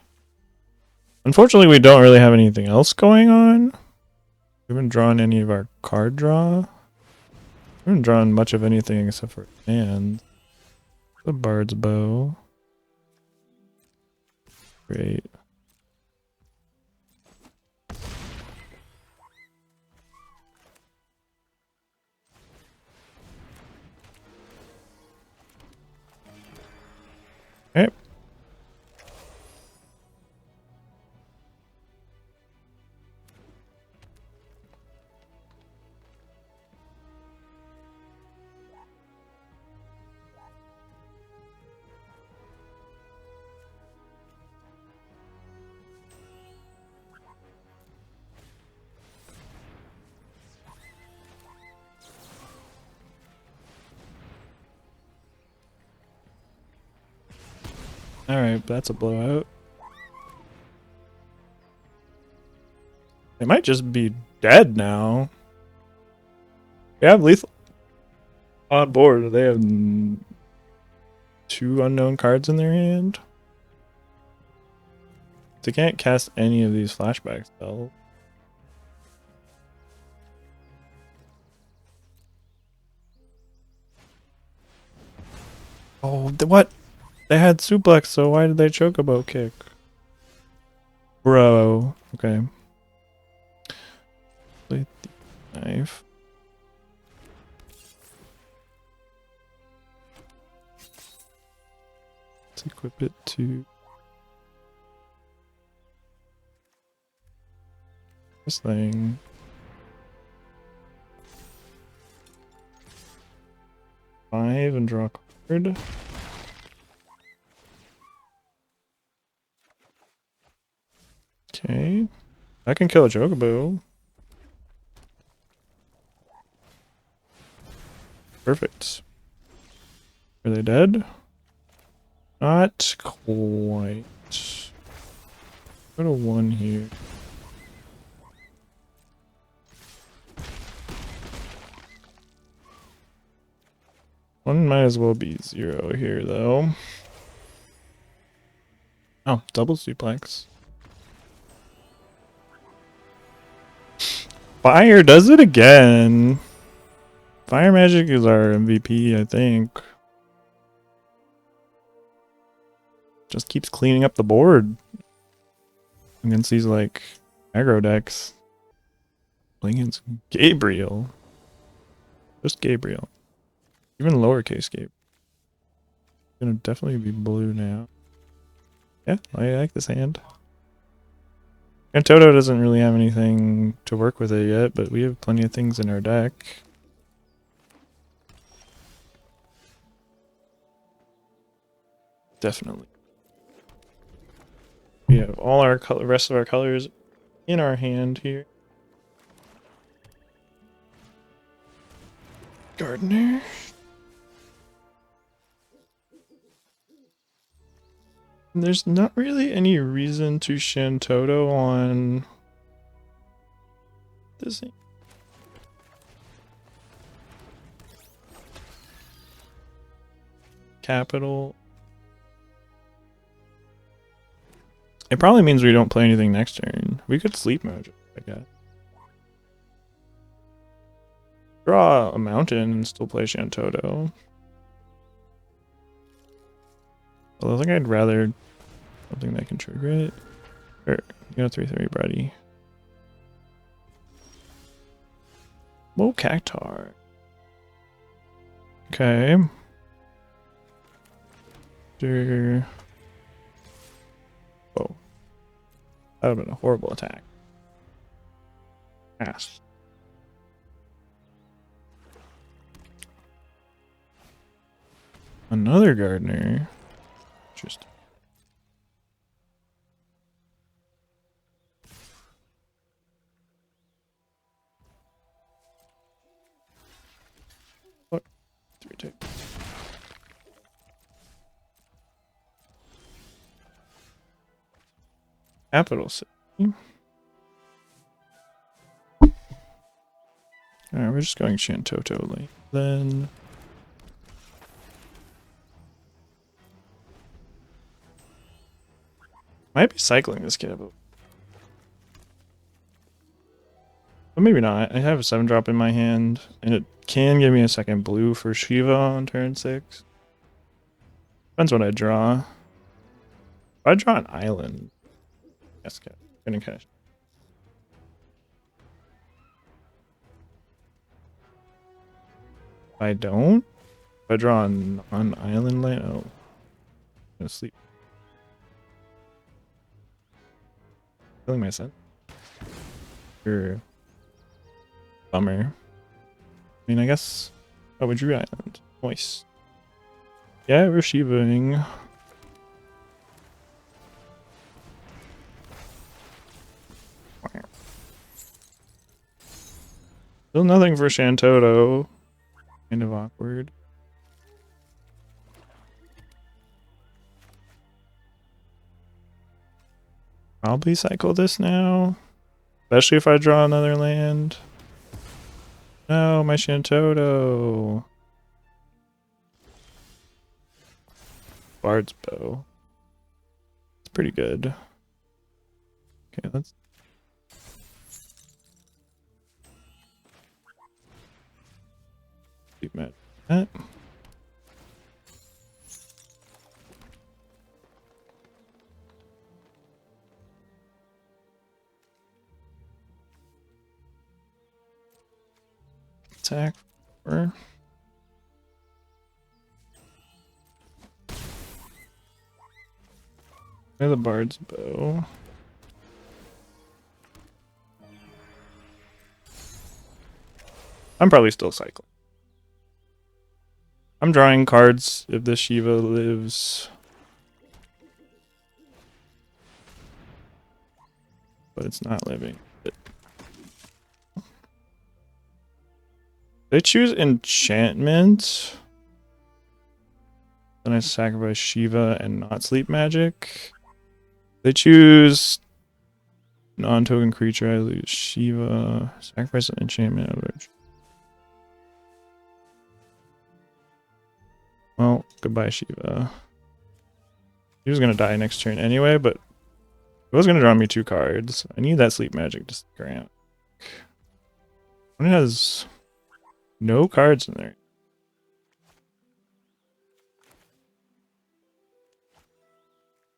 Speaker 1: Unfortunately, we don't really have anything else going on. We haven't drawn any of our card draw. We haven't drawn much of anything except for hand. The Bard's Bow. Great. Okay. Alright, that's a blowout. They might just be dead now. They have lethal on board. They have 2 unknown cards in their hand. They can't cast any of these flashback spells. Oh, what? They had suplex, so why did they chocobo kick? Bro. Okay. Play the knife. Let's equip it to this thing. Five and draw a card. Okay. I can kill a chocobo. Perfect. Are they dead? Not quite. Go to 1 here. One might as well be 0 here, though. Oh, double suplex. Fire does it again. Fire magic is our MVP, I think. Just keeps cleaning up the board against these, like, aggro decks. Playing against Gabriel. Just Gabriel. Even lowercase Gabriel. Gonna definitely be blue now. Yeah, I like this hand. And Toto doesn't really have anything to work with it yet, but we have plenty of things in our deck. Definitely. We have all our rest of our colors in our hand here. Gardener. There's not really any reason to Shantoto on this thing. Capital. It probably means we don't play anything next turn. We could sleep magic, I guess. Draw a mountain and still play Shantoto. Although I think I'd rather something that can trigger it. Or, you know, 3/3, buddy. Low Cactar. Okay. Sure. Whoa. That would have been a horrible attack. Ass. Another gardener. Interesting. What? 3 take. Capital City. Alright, we're just going Shantoto lane. Then might be cycling this kid, but maybe not. I have a 7-drop in my hand, and it can give me a second blue for Shiva on turn 6. Depends what I draw. If I draw an island, yes, gonna cash. If I don't, if I draw an island land, oh, I'm gonna sleep. Killing my son. Sure. Bummer. I mean, I guess. Oh, we drew island. Nice. Yeah, we're Shivaing. Still nothing for Shantoto. Kind of awkward. Probably cycle this now. Especially if I draw another land. No, my Shantoto. Bard's Bow. It's pretty good. Okay, let's... keep at that. Attack. Or... the Bard's Bow. I'm probably still cycling. I'm drawing cards if the Shiva lives. But it's not living. They choose enchantment. Then I sacrifice Shiva and not sleep magic. They choose non-token creature. I lose Shiva. Sacrifice an enchantment. Well, goodbye Shiva. He was gonna die next turn anyway, but it was gonna draw me 2 cards. I need that sleep magic to stick around. It has no cards in there.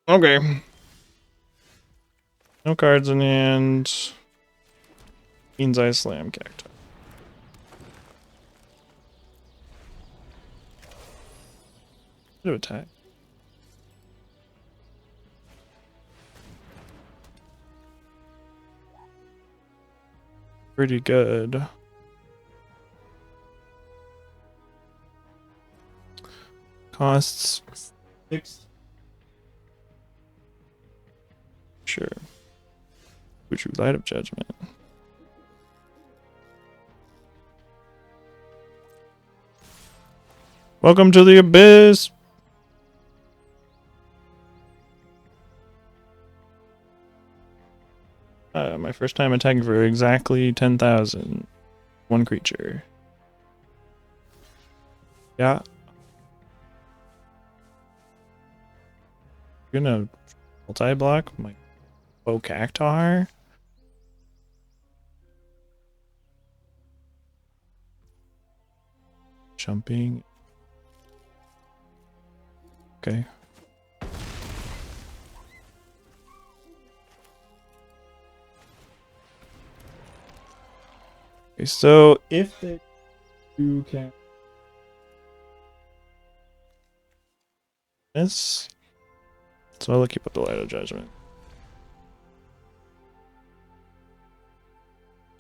Speaker 1: Okay. No cards in hand. Means I slam Cacti. Bit of attack. Pretty good. Costs 6. Sure. Which you light of judgment. Welcome to the abyss. My first time attacking for exactly 10,000. One creature. Yeah. You're gonna multi-block my Cactar. Jumping. Okay. Okay, so if they do can this, so I'll keep up the light of judgment.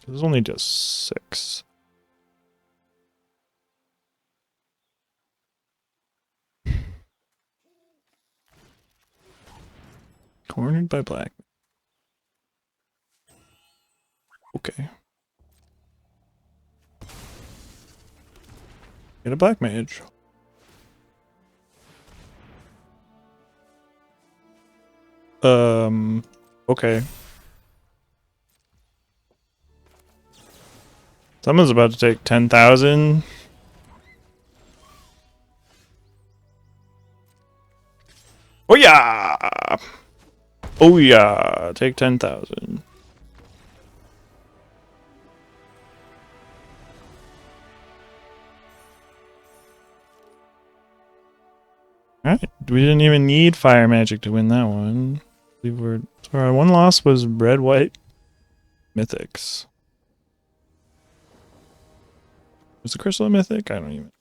Speaker 1: This is only just 6. Cornered by black. Okay. Get a black mage. Okay. Someone's about to take 10,000. Oh yeah! Oh yeah! Take 10,000. Alright, we didn't even need fire magic to win that one. We were, so our one loss was red, white, mythics. Was the crystal a mythic? I don't even.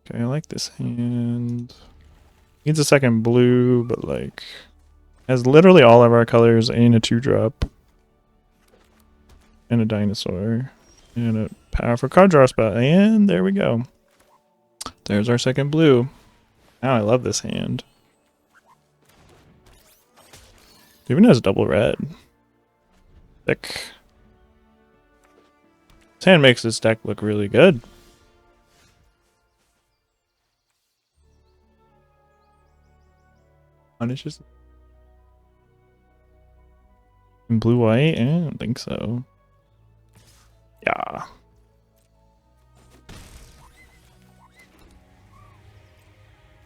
Speaker 1: Okay, I like this hand. Needs a second blue, but like has literally all of our colors and a 2-drop. And a dinosaur. And a powerful card draw spell. And there we go. There's our second blue. Now I love this hand. It even has double red. Thick. This hand makes this deck look really good. Punishes. In blue white? I don't think so. Yeah.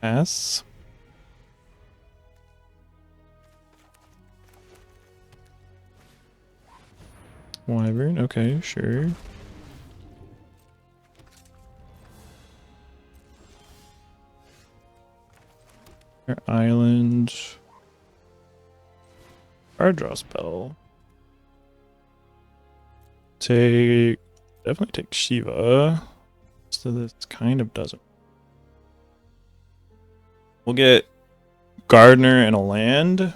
Speaker 1: S. Wyvern, okay, sure. Island. Card draw spell. Definitely take Shiva. So this kind of doesn't. We'll get Gardener and a land.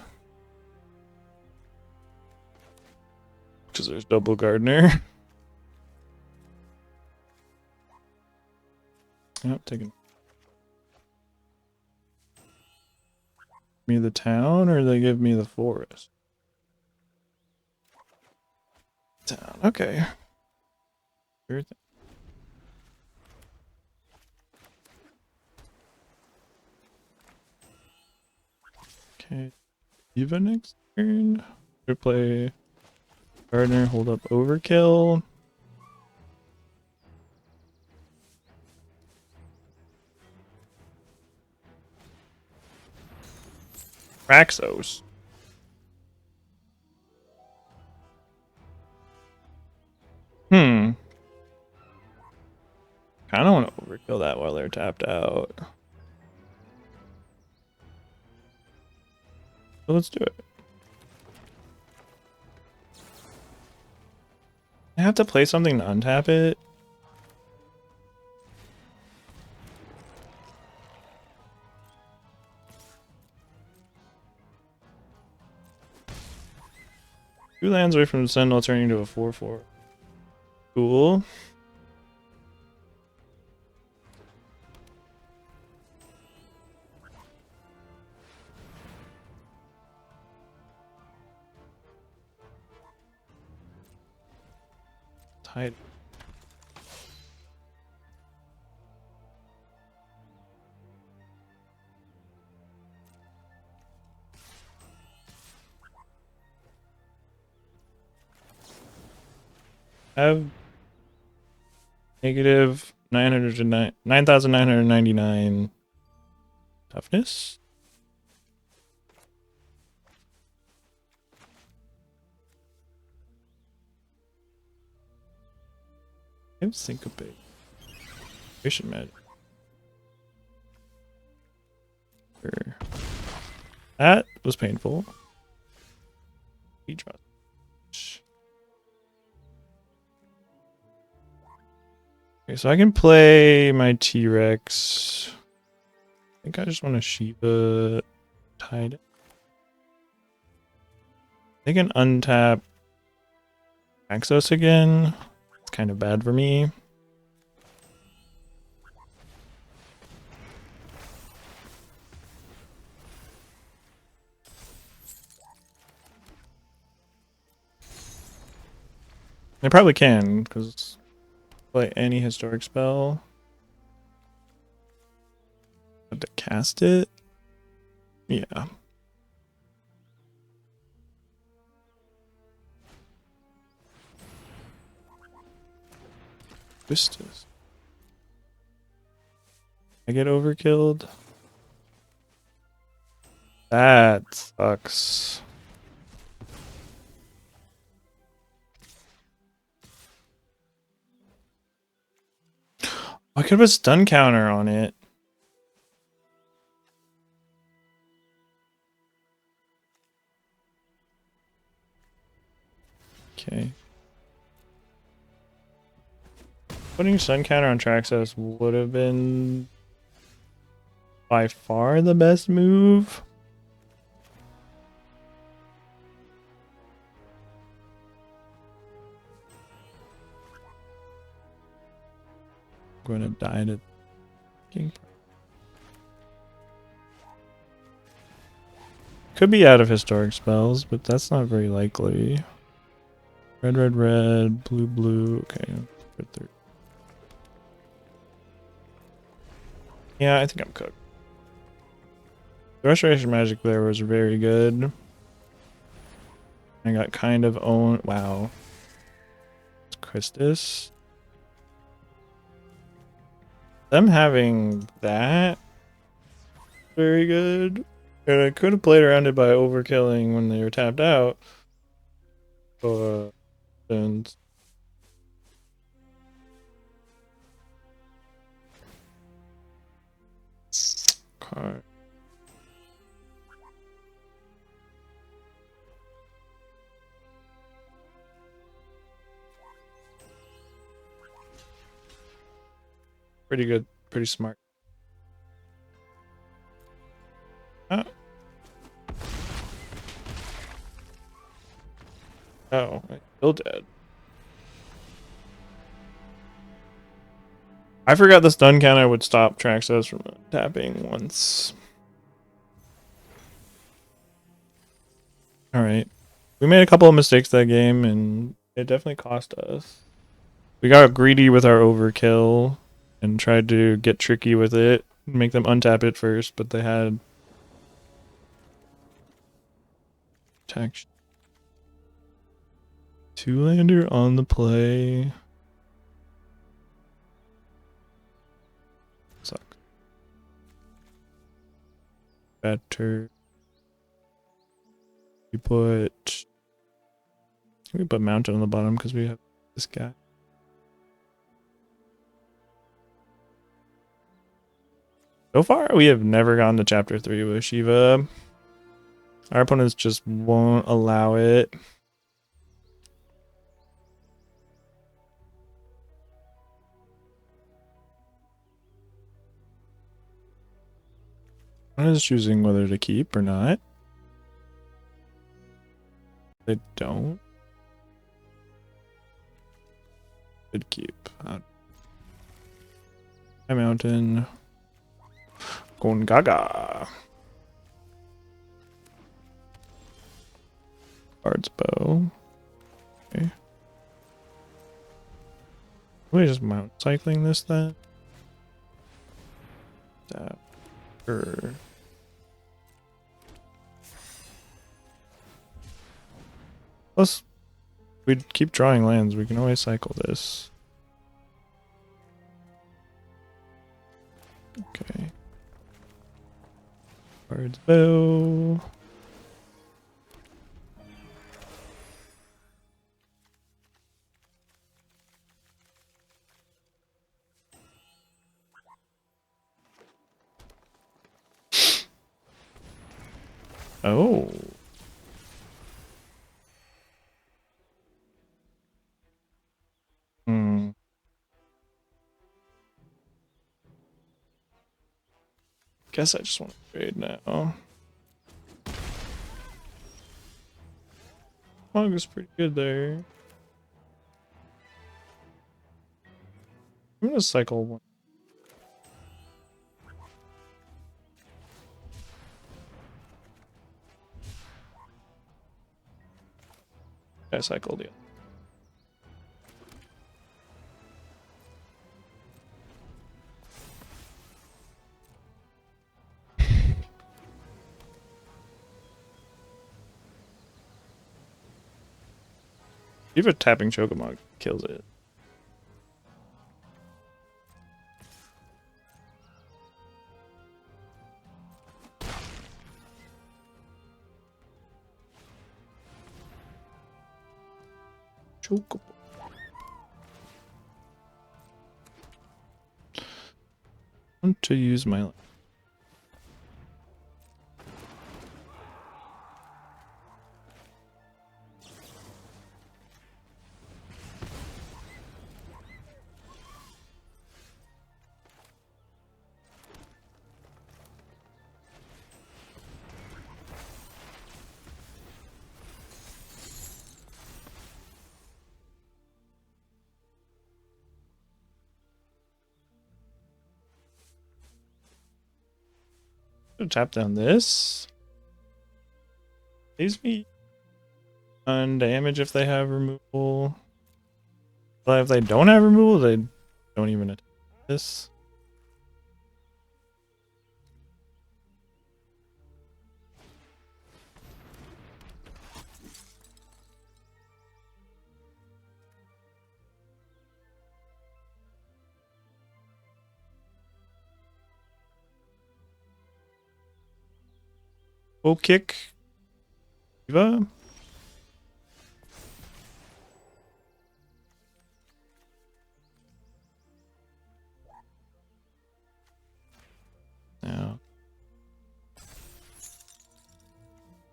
Speaker 1: Because there's double Gardener. Yep, taking me the town, or they give me the forest? Town, okay. Sure thing. Okay, Eva next turn. Should play Gardener, hold up Overkill. Raxos. Kind of want to overkill that while they're tapped out. So let's do it. I have to play something to untap it. Two lands away from the Sentinel turning into a 4/4. Cool. hide. Have negative 9,999 toughness. I have syncopate. Vision magic. Sure. That was painful. Okay, so I can play my T-Rex. I think I just want to Shiva Tide. They can untap Axos again. It's kind of bad for me. They probably can, because play any historic spell. Have to cast it? Yeah. Vistas. I get overkilled? That sucks. I could have a stun counter on it. Okay. Putting stun counter on Traxxas would have been by far the best move. I'm going to die to King. Could be out of historic spells, but that's not very likely. Red, red, red, blue, blue. Okay. Red, third. Yeah, I think I'm cooked. The Restoration Magic there was very good. I got kind of owned. Wow. It's Christus. Them having that very good. And I could have played around it by overkilling when they were tapped out. And okay. Pretty good, pretty smart. Oh, oh, I'm still dead. I forgot the stun counter would stop Traxxas from tapping once. Alright. We made a couple of mistakes that game, and it definitely cost us. We got greedy with our overkill and tried to get tricky with it, make them untap it first, but they had protection. Two-lander on the play. Suck. Better. We put Mountain on the bottom because we have this guy. So far, we have never gotten to chapter 3 with Shiva. Our opponents just won't allow it. One is choosing whether to keep or not. They don't. Could keep. High Mountain. Going gaga. Bard's Bow. Okay. Let me just mount cycling this then. Sure. Plus, we'd keep drawing lands. We can always cycle this. Okay. Cards bow. Oh. Hmm. Guess I just want to trade now. Fog is pretty good there. I'm gonna cycle one. I cycled it. Even tapping Chocobo kills it. Chocobo. I want to use my. Tap down this. Leaves me on damage if they have removal. But if they don't have removal, they don't even attack this. Full kick. Diva. Now.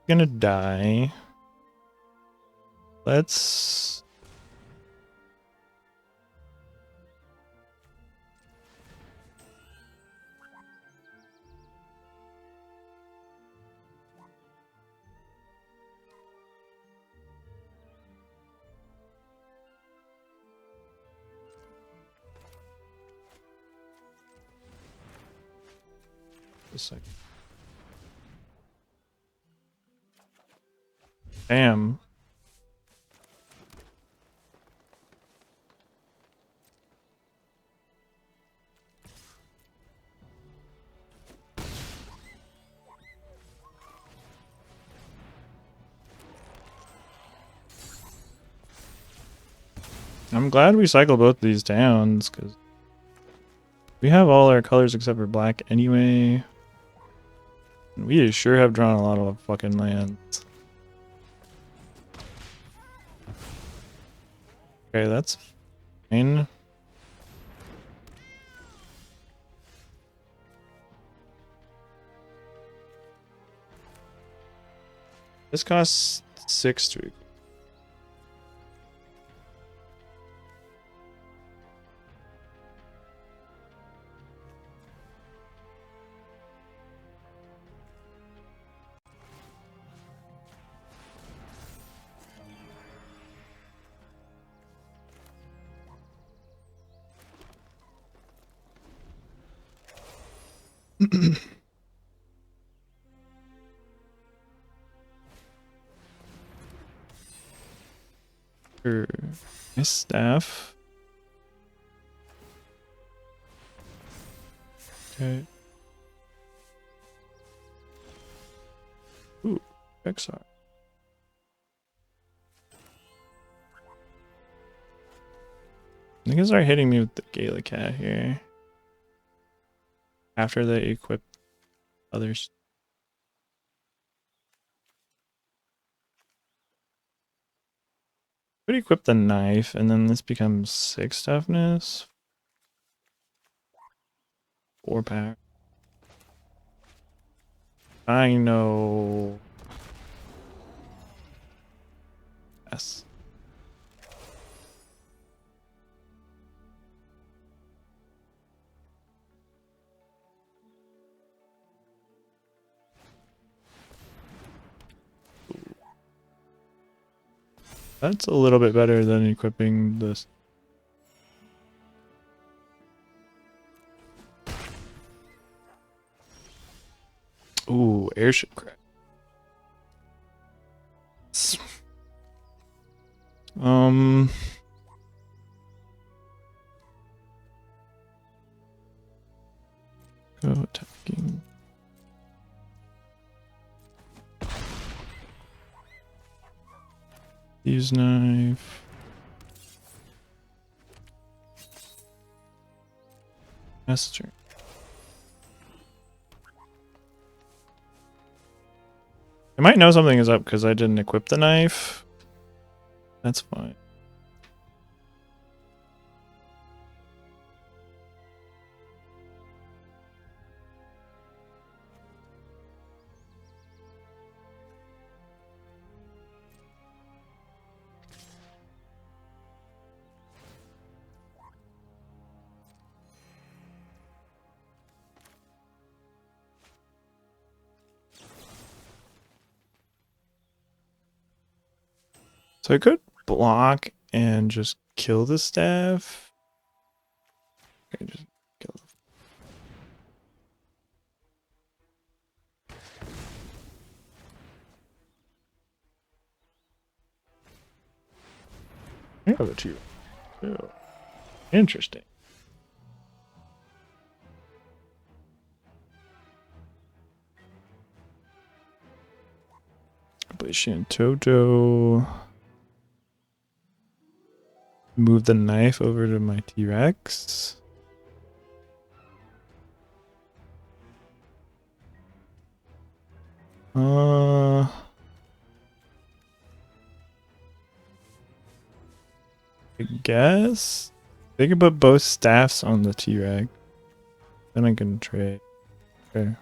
Speaker 1: Gonna die. Let's. A second. Damn. I'm glad we cycled both these downs, because we have all our colors except for black anyway. And we sure have drawn a lot of fucking lands. Okay, that's fine. This costs 6 to. Sure. My staff. Okay. Ooh, XR. I think start hitting me with the Gala Cat here. After they equip others. Could equip the knife, and then this becomes 6 toughness. 4 pack. I know. Yes. That's a little bit better than equipping this. Ooh, airship crack. Um, go attacking. Use knife. Messenger. I might know something is up because I didn't equip the knife. That's fine. So I could block and just kill the staff. Okay, just kill the. I have a 2. Oh, interesting. Play Shantoto. Move the knife over to my T-Rex. I guess they can put both staffs on the T-Rex. Then I can trade. Okay.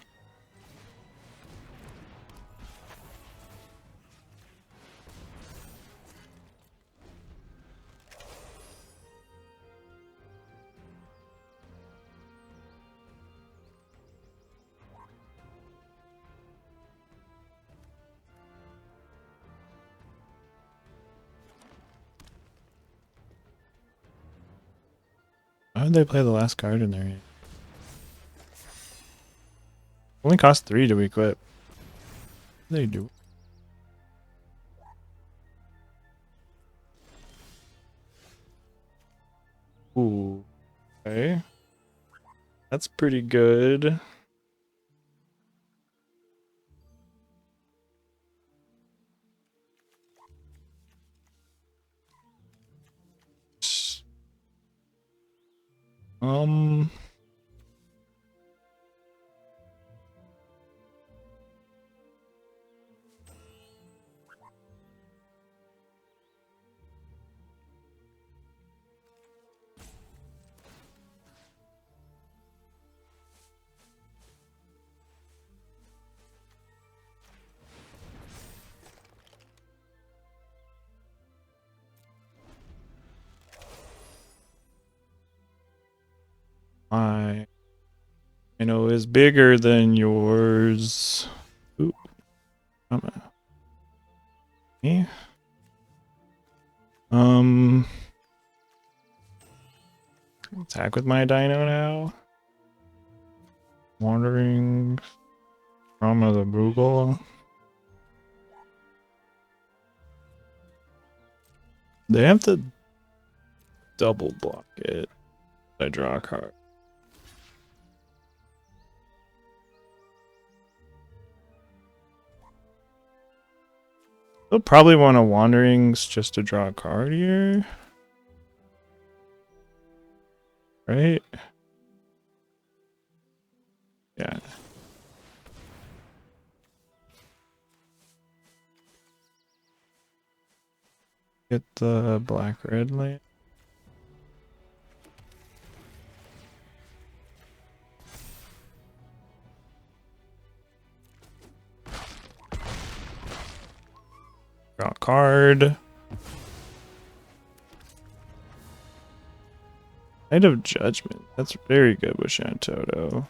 Speaker 1: Why did they play the last card in there? Only cost 3 to equip. What do they do? Ooh. Okay. That's pretty good. Um. My Nino is bigger than yours. Ooh. Me? Attack with my dino now. Wandering from the Bruegel. They have to double block it. I draw a card. They'll probably want a Wanderings just to draw a card here. Right? Yeah. Get the black-red land. Draw a card. Knight of Judgment. That's very good with Shantoto.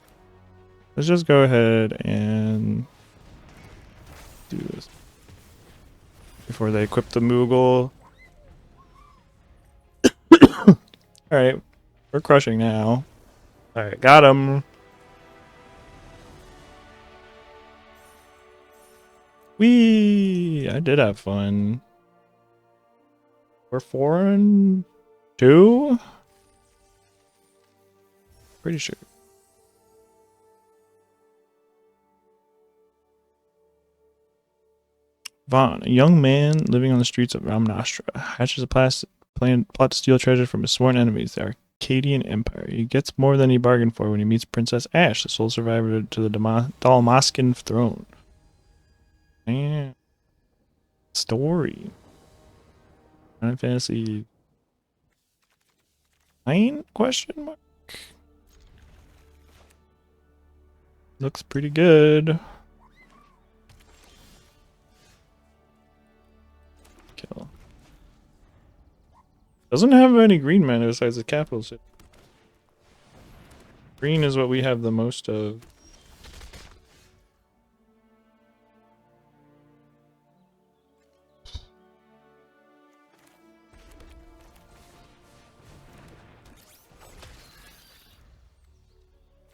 Speaker 1: Let's just go ahead and do this before they equip the Moogle. Alright, we're crushing now. Alright, got him. Whee! I did have fun. We're 4-2? Pretty sure. Vaughn, a young man living on the streets of Ramnastra, hatches a plot to steal treasure from his sworn enemies, the Arcadian Empire. He gets more than he bargained for when he meets Princess Ash, the sole survivor to the Dalmascan throne. Man. Story. Final Fantasy 9? Question mark? Looks pretty good. Kill. Doesn't have any green mana besides the capital city. Green is what we have the most of.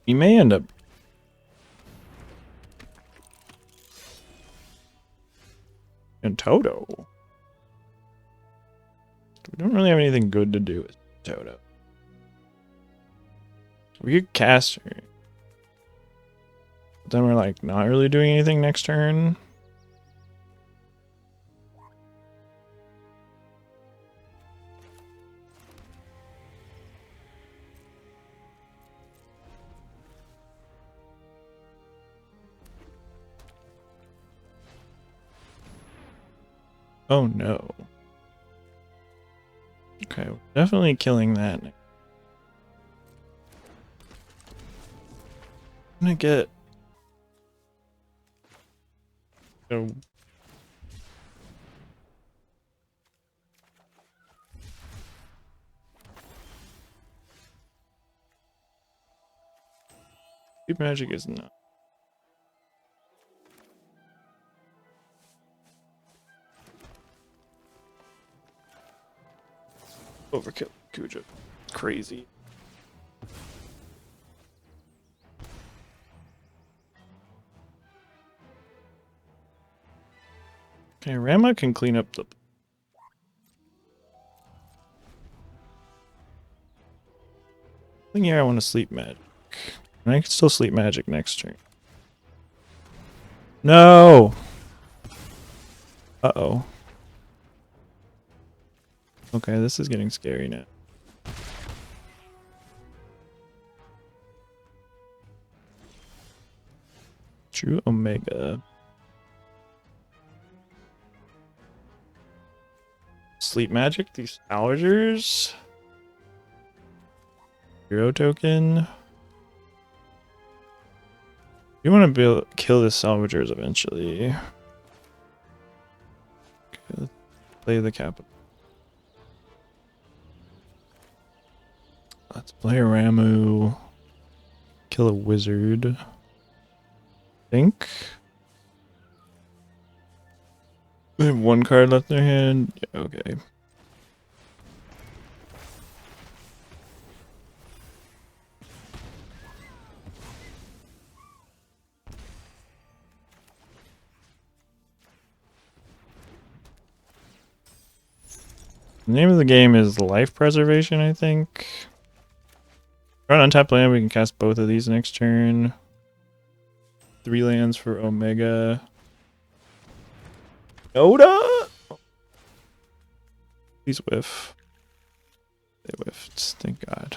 Speaker 1: We may end up in Toto. We don't really have anything good to do with Toto. We could cast her. But then we're like not really doing anything next turn. Oh no. Okay, we're definitely killing that. I'm gonna get... Oh. Deep magic is not. Overkill. Kuja. Crazy. Okay, Rama can clean up the... I think here I want to sleep magic. And I can still sleep magic next turn. No! Uh-oh. Okay, this is getting scary now. True Omega. Sleep magic, these Salvagers. Hero token. You want to be able to kill the Salvagers eventually. Okay, let's play the capital. Let's play a Ramu. Kill a wizard. Think. They have one card left in their hand. Yeah, okay. The name of the game is Life Preservation, I think. Run untapped land, we can cast both of these next turn. 3 lands for Omega. Yoda? Please whiff. They whiffed. Thank God.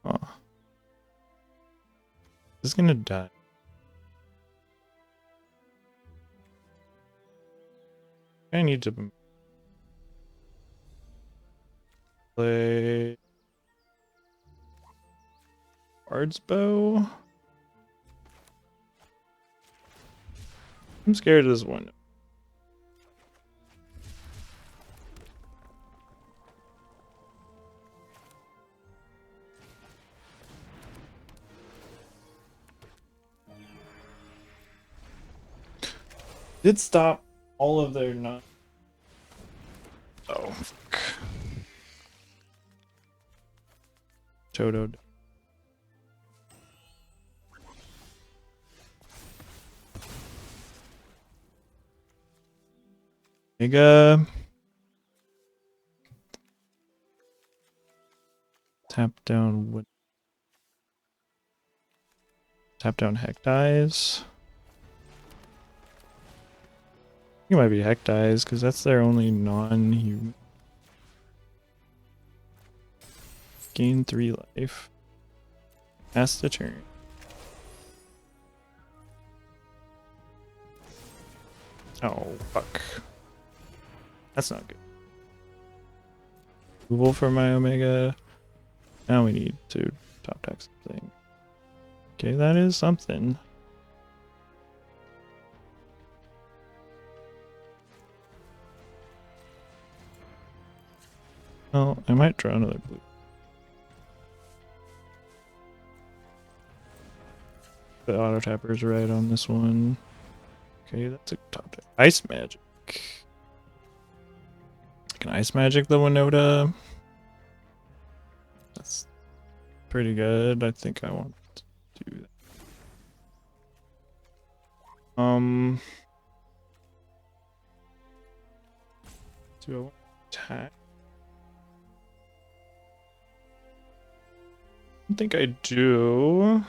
Speaker 1: Oh. This is gonna die. I need to play Bard's Bow. I'm scared of this one. Did stop all of their non. Oh, fuck. Toto. Mega. Tap down. Tap down Heck Dies. It might be Heck Dies because that's their only non-human. Gain 3 life. Pass the turn. Oh, fuck. That's not good. Removal for my Omega. Now we need to top deck something. Okay, that is something. Well, I might draw another blue. The auto tapper's right on this one. Okay, that's a top deck. Ice Magic. Can Ice Magic the Winota? That's pretty good. I think I want to do that. Do I want to attack? I think I do.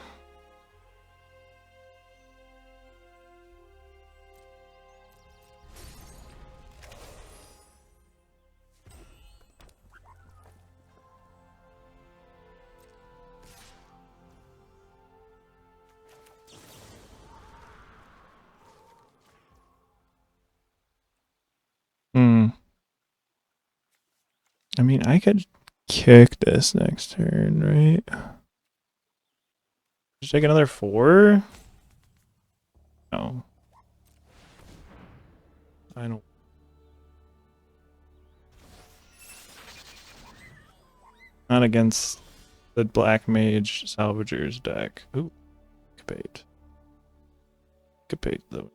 Speaker 1: I mean, I could kick this next turn, right? Just take another 4? No. I don't. Not against the Black Mage Salvagers deck. Ooh. Capate. Capate, though.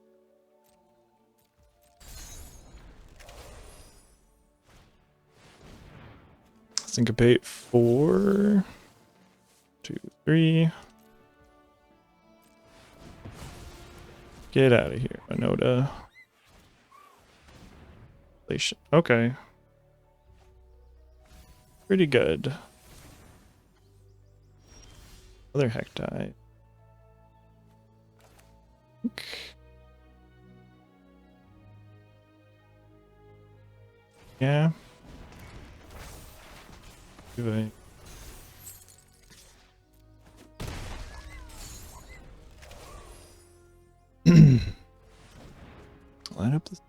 Speaker 1: Syncopate 4. 2, 3. Get out of here, Winota. Okay. Pretty good. Other Heck Die. Yeah. Do I? Line up this.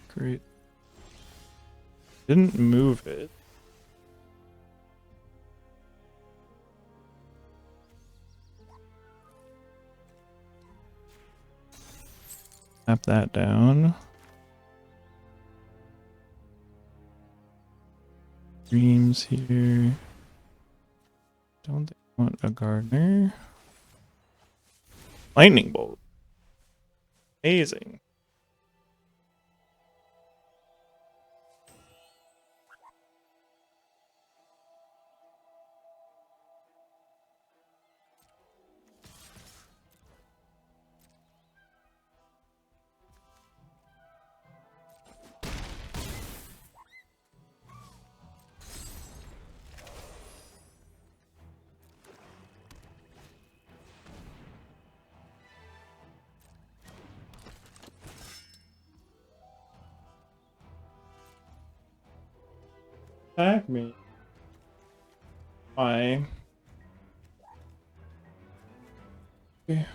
Speaker 1: Great. Didn't move it. Tap that down. Dreams here. Don't they want a gardener? Lightning bolt. Amazing. Attack me. Why? Okay.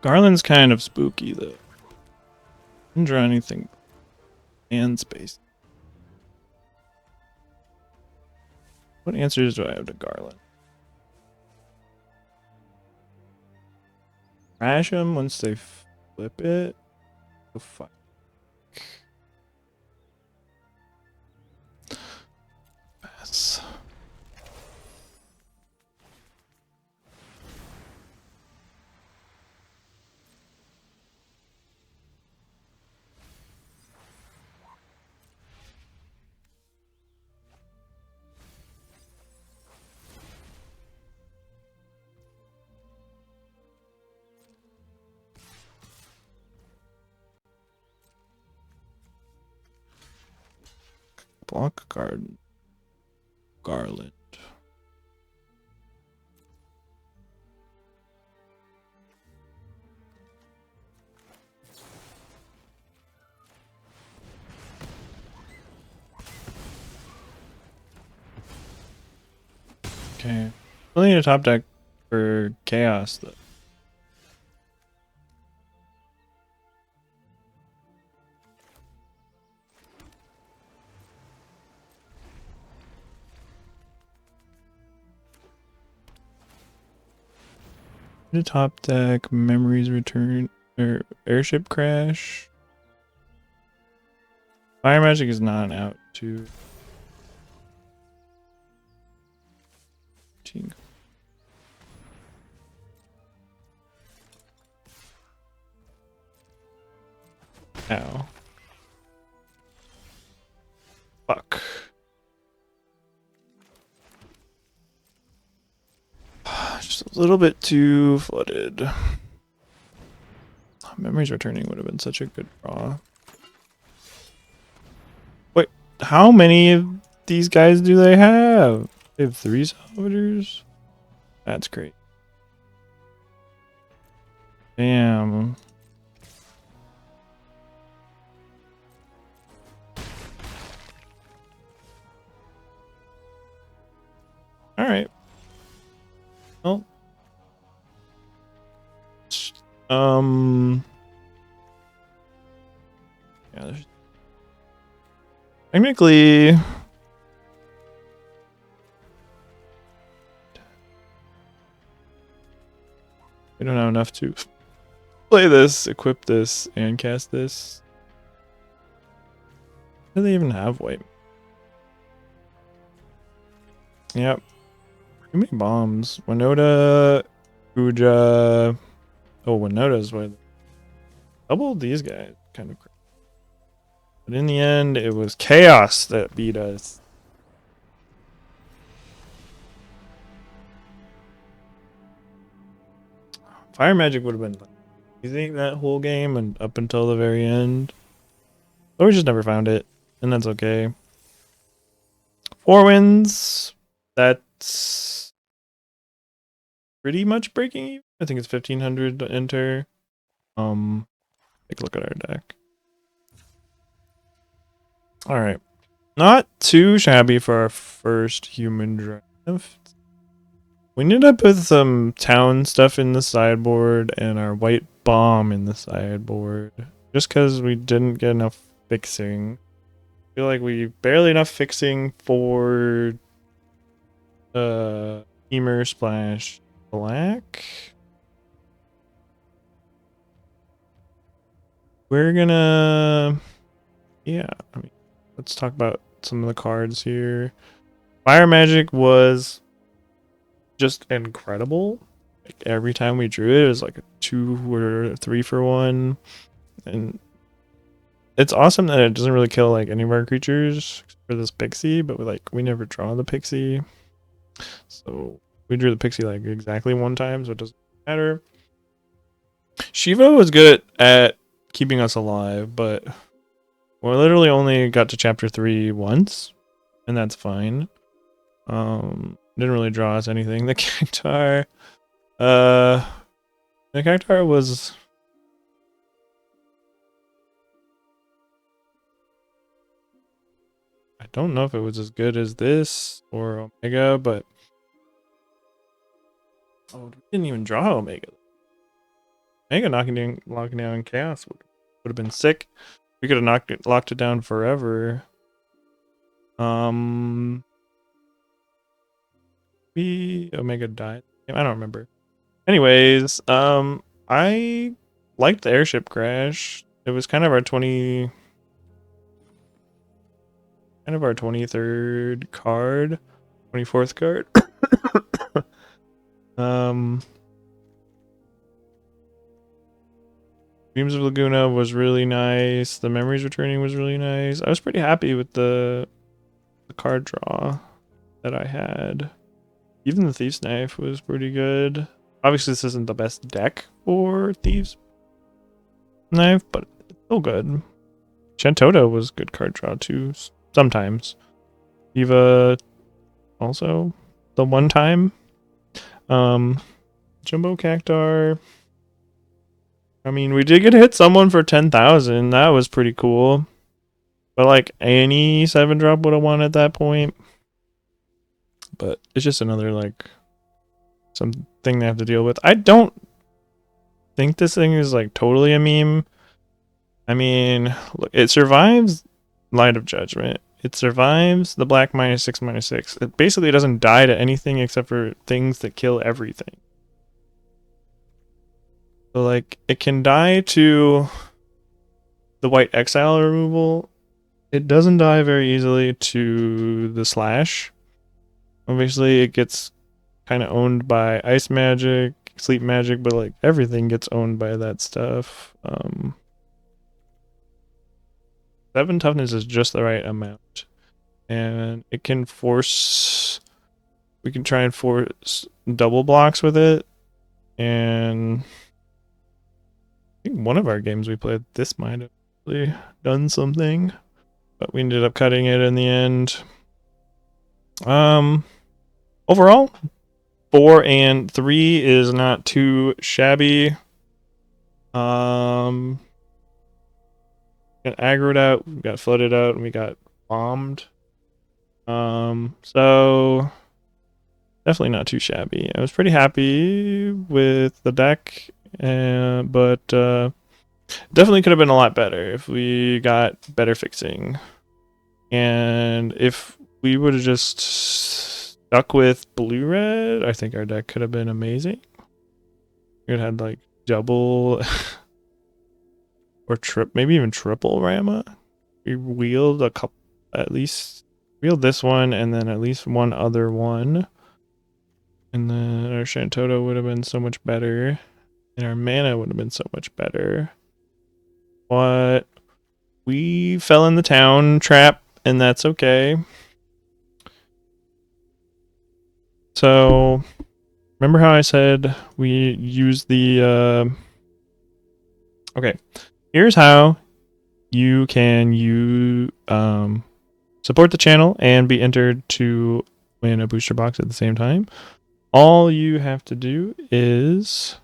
Speaker 1: Garland's kind of spooky though. Didn't draw anything. And space. What answers do I have to Garland? Crash them once they flip it. Oh fuck. Pass. Block garden. Garland. Okay. Still need a top deck for chaos though. The top deck, memories return, or airship crash. Fire magic is not out to. Ow. Fuck. Just a little bit too flooded. Memories returning would have been such a good draw. Wait, how many of these guys do they have? They have 3 salvagers? That's great. Damn. Alright. Well. Yeah, there's technically we don't have enough to play this, equip this, and cast this. Do they even have white? Yep. Too many bombs. Winota, Uja. Oh, Winota's way. Double these guys. Kind of crazy. But in the end, it was chaos that beat us. Fire magic would have been easy that whole game and up until the very end. But we just never found it. And that's okay. 4 wins. That's pretty much breaking even. I think it's 1500 to enter. Take a look at our deck. Alright. Not too shabby for our first human draft. We ended up with some town stuff in the sideboard and our white bomb in the sideboard. Just because we didn't get enough fixing. I feel like we barely enough fixing for Emer Splash Black. We're gonna, yeah, I mean, let's talk about some of the cards here. Fire magic was just incredible. Like every time we drew it, it was like a 2 or 3 for 1, and it's awesome that it doesn't really kill like any of our creatures for this pixie, but we never draw the pixie. So we drew the pixie like exactly one time, so it doesn't matter. Shiva was good at keeping us alive, but we literally only got to chapter 3 once, and that's fine. Didn't really draw us anything. The Cactar, the Cactar was. I don't know if it was as good as this or Omega, but we didn't even draw Omega. Omega locking down Chaos would have been sick. We could have locked it down forever. Omega died. I don't remember. Anyways, I liked the airship crash. It was kind of our 23rd card, 24th card. Dreams of Laguna was really nice. The Memories Returning was really nice. I was pretty happy with the card draw that I had. Even the Thief's Knife was pretty good. Obviously, this isn't the best deck for Thief's Knife, but it's still good. Shantota was good card draw too, sometimes. Eva also, the one time. Jumbo Cactar. I mean, we did get to hit someone for 10,000. That was pretty cool. But like any 7-drop would have won at that point. But it's just another like something they have to deal with. I don't think this thing is like totally a meme. I mean, look, it survives Light of Judgment. It survives the black -6/-6. It basically doesn't die to anything except for things that kill everything. So like it can die to the white exile removal. It doesn't die very easily to the slash. Obviously it gets kind of owned by ice magic, sleep magic, but like everything gets owned by that stuff. 7 toughness is just the right amount. And it can force, we can try and force double blocks with it. And I think one of our games we played, this might have really done something, but we ended up cutting it in the end. Overall, 4 and 3 is not too shabby. Got aggroed out, we got flooded out, and we got bombed. So definitely not too shabby. I was pretty happy with the deck, but definitely could have been a lot better if we got better fixing. And if we would have just stuck with blue-red, I think our deck could have been amazing. We would have had like double or maybe even triple Rama. We wheeled a couple, at least wheeled this one and then at least one other one. And then our Shantota would have been so much better. And our mana would have been so much better. But we fell in the town trap, and that's okay. So, remember how I said we use the... Okay, here's how you can support the channel and be entered to win a booster box at the same time. All you have to do is,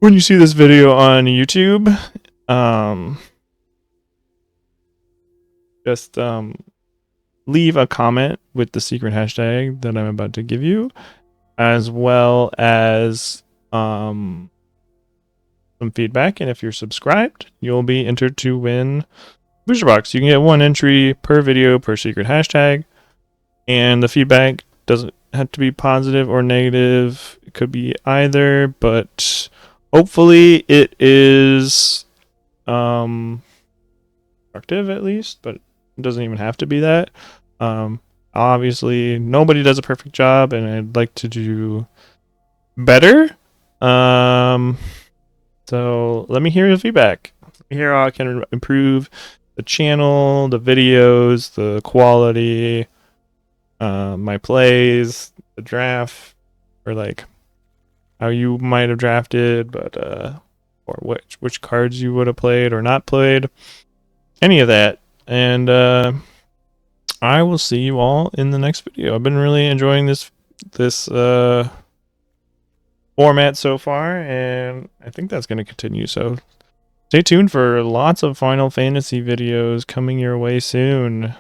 Speaker 1: when you see this video on YouTube, just leave a comment with the secret hashtag that I'm about to give you, as well as some feedback. And if you're subscribed, you'll be entered to win booster box. You can get 1 entry per video per secret hashtag, and the feedback doesn't have to be positive or negative. It could be either, but hopefully it is constructive at least, but it doesn't even have to be that. Obviously nobody does a perfect job, and I'd like to do better. So let me hear your feedback. Here I can improve the channel, the videos, the quality, my plays, the draft, or like how you might have drafted, but or which cards you would have played or not played, any of that. And I will see you all in the next video. I've been really enjoying this format so far, and I think that's going to continue. So stay tuned for lots of Final Fantasy videos coming your way soon.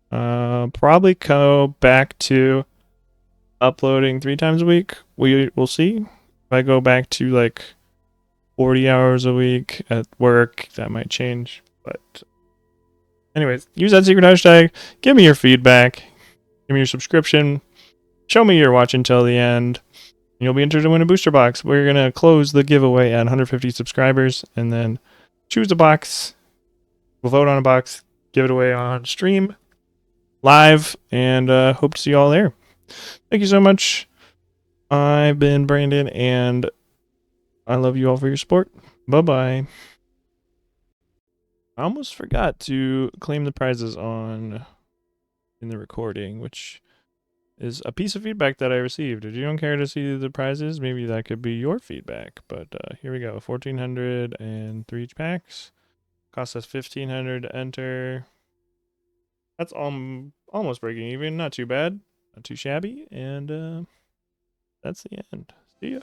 Speaker 1: Probably go back to uploading 3 times a week. We'll see. If I go back to like 40 hours a week at work, that might change. But anyways, use that secret hashtag. Give me your feedback. Give me your subscription. Show me you're watching till the end. You'll be entered to win a booster box. We're going to close the giveaway at 150 subscribers and then choose a box. We'll vote on a box, give it away on stream, live, and hope to see you all there. Thank you so much. I've been Brandon, and I love you all for your support. Bye-bye. I almost forgot to claim the prizes in the recording, which is a piece of feedback that I received. If you don't care to see the prizes, maybe that could be your feedback. But here we go. 1,400 and 3 packs. Cost us 1,500 to enter. That's almost breaking even. Not too bad. Not too shabby. And that's the end. See ya.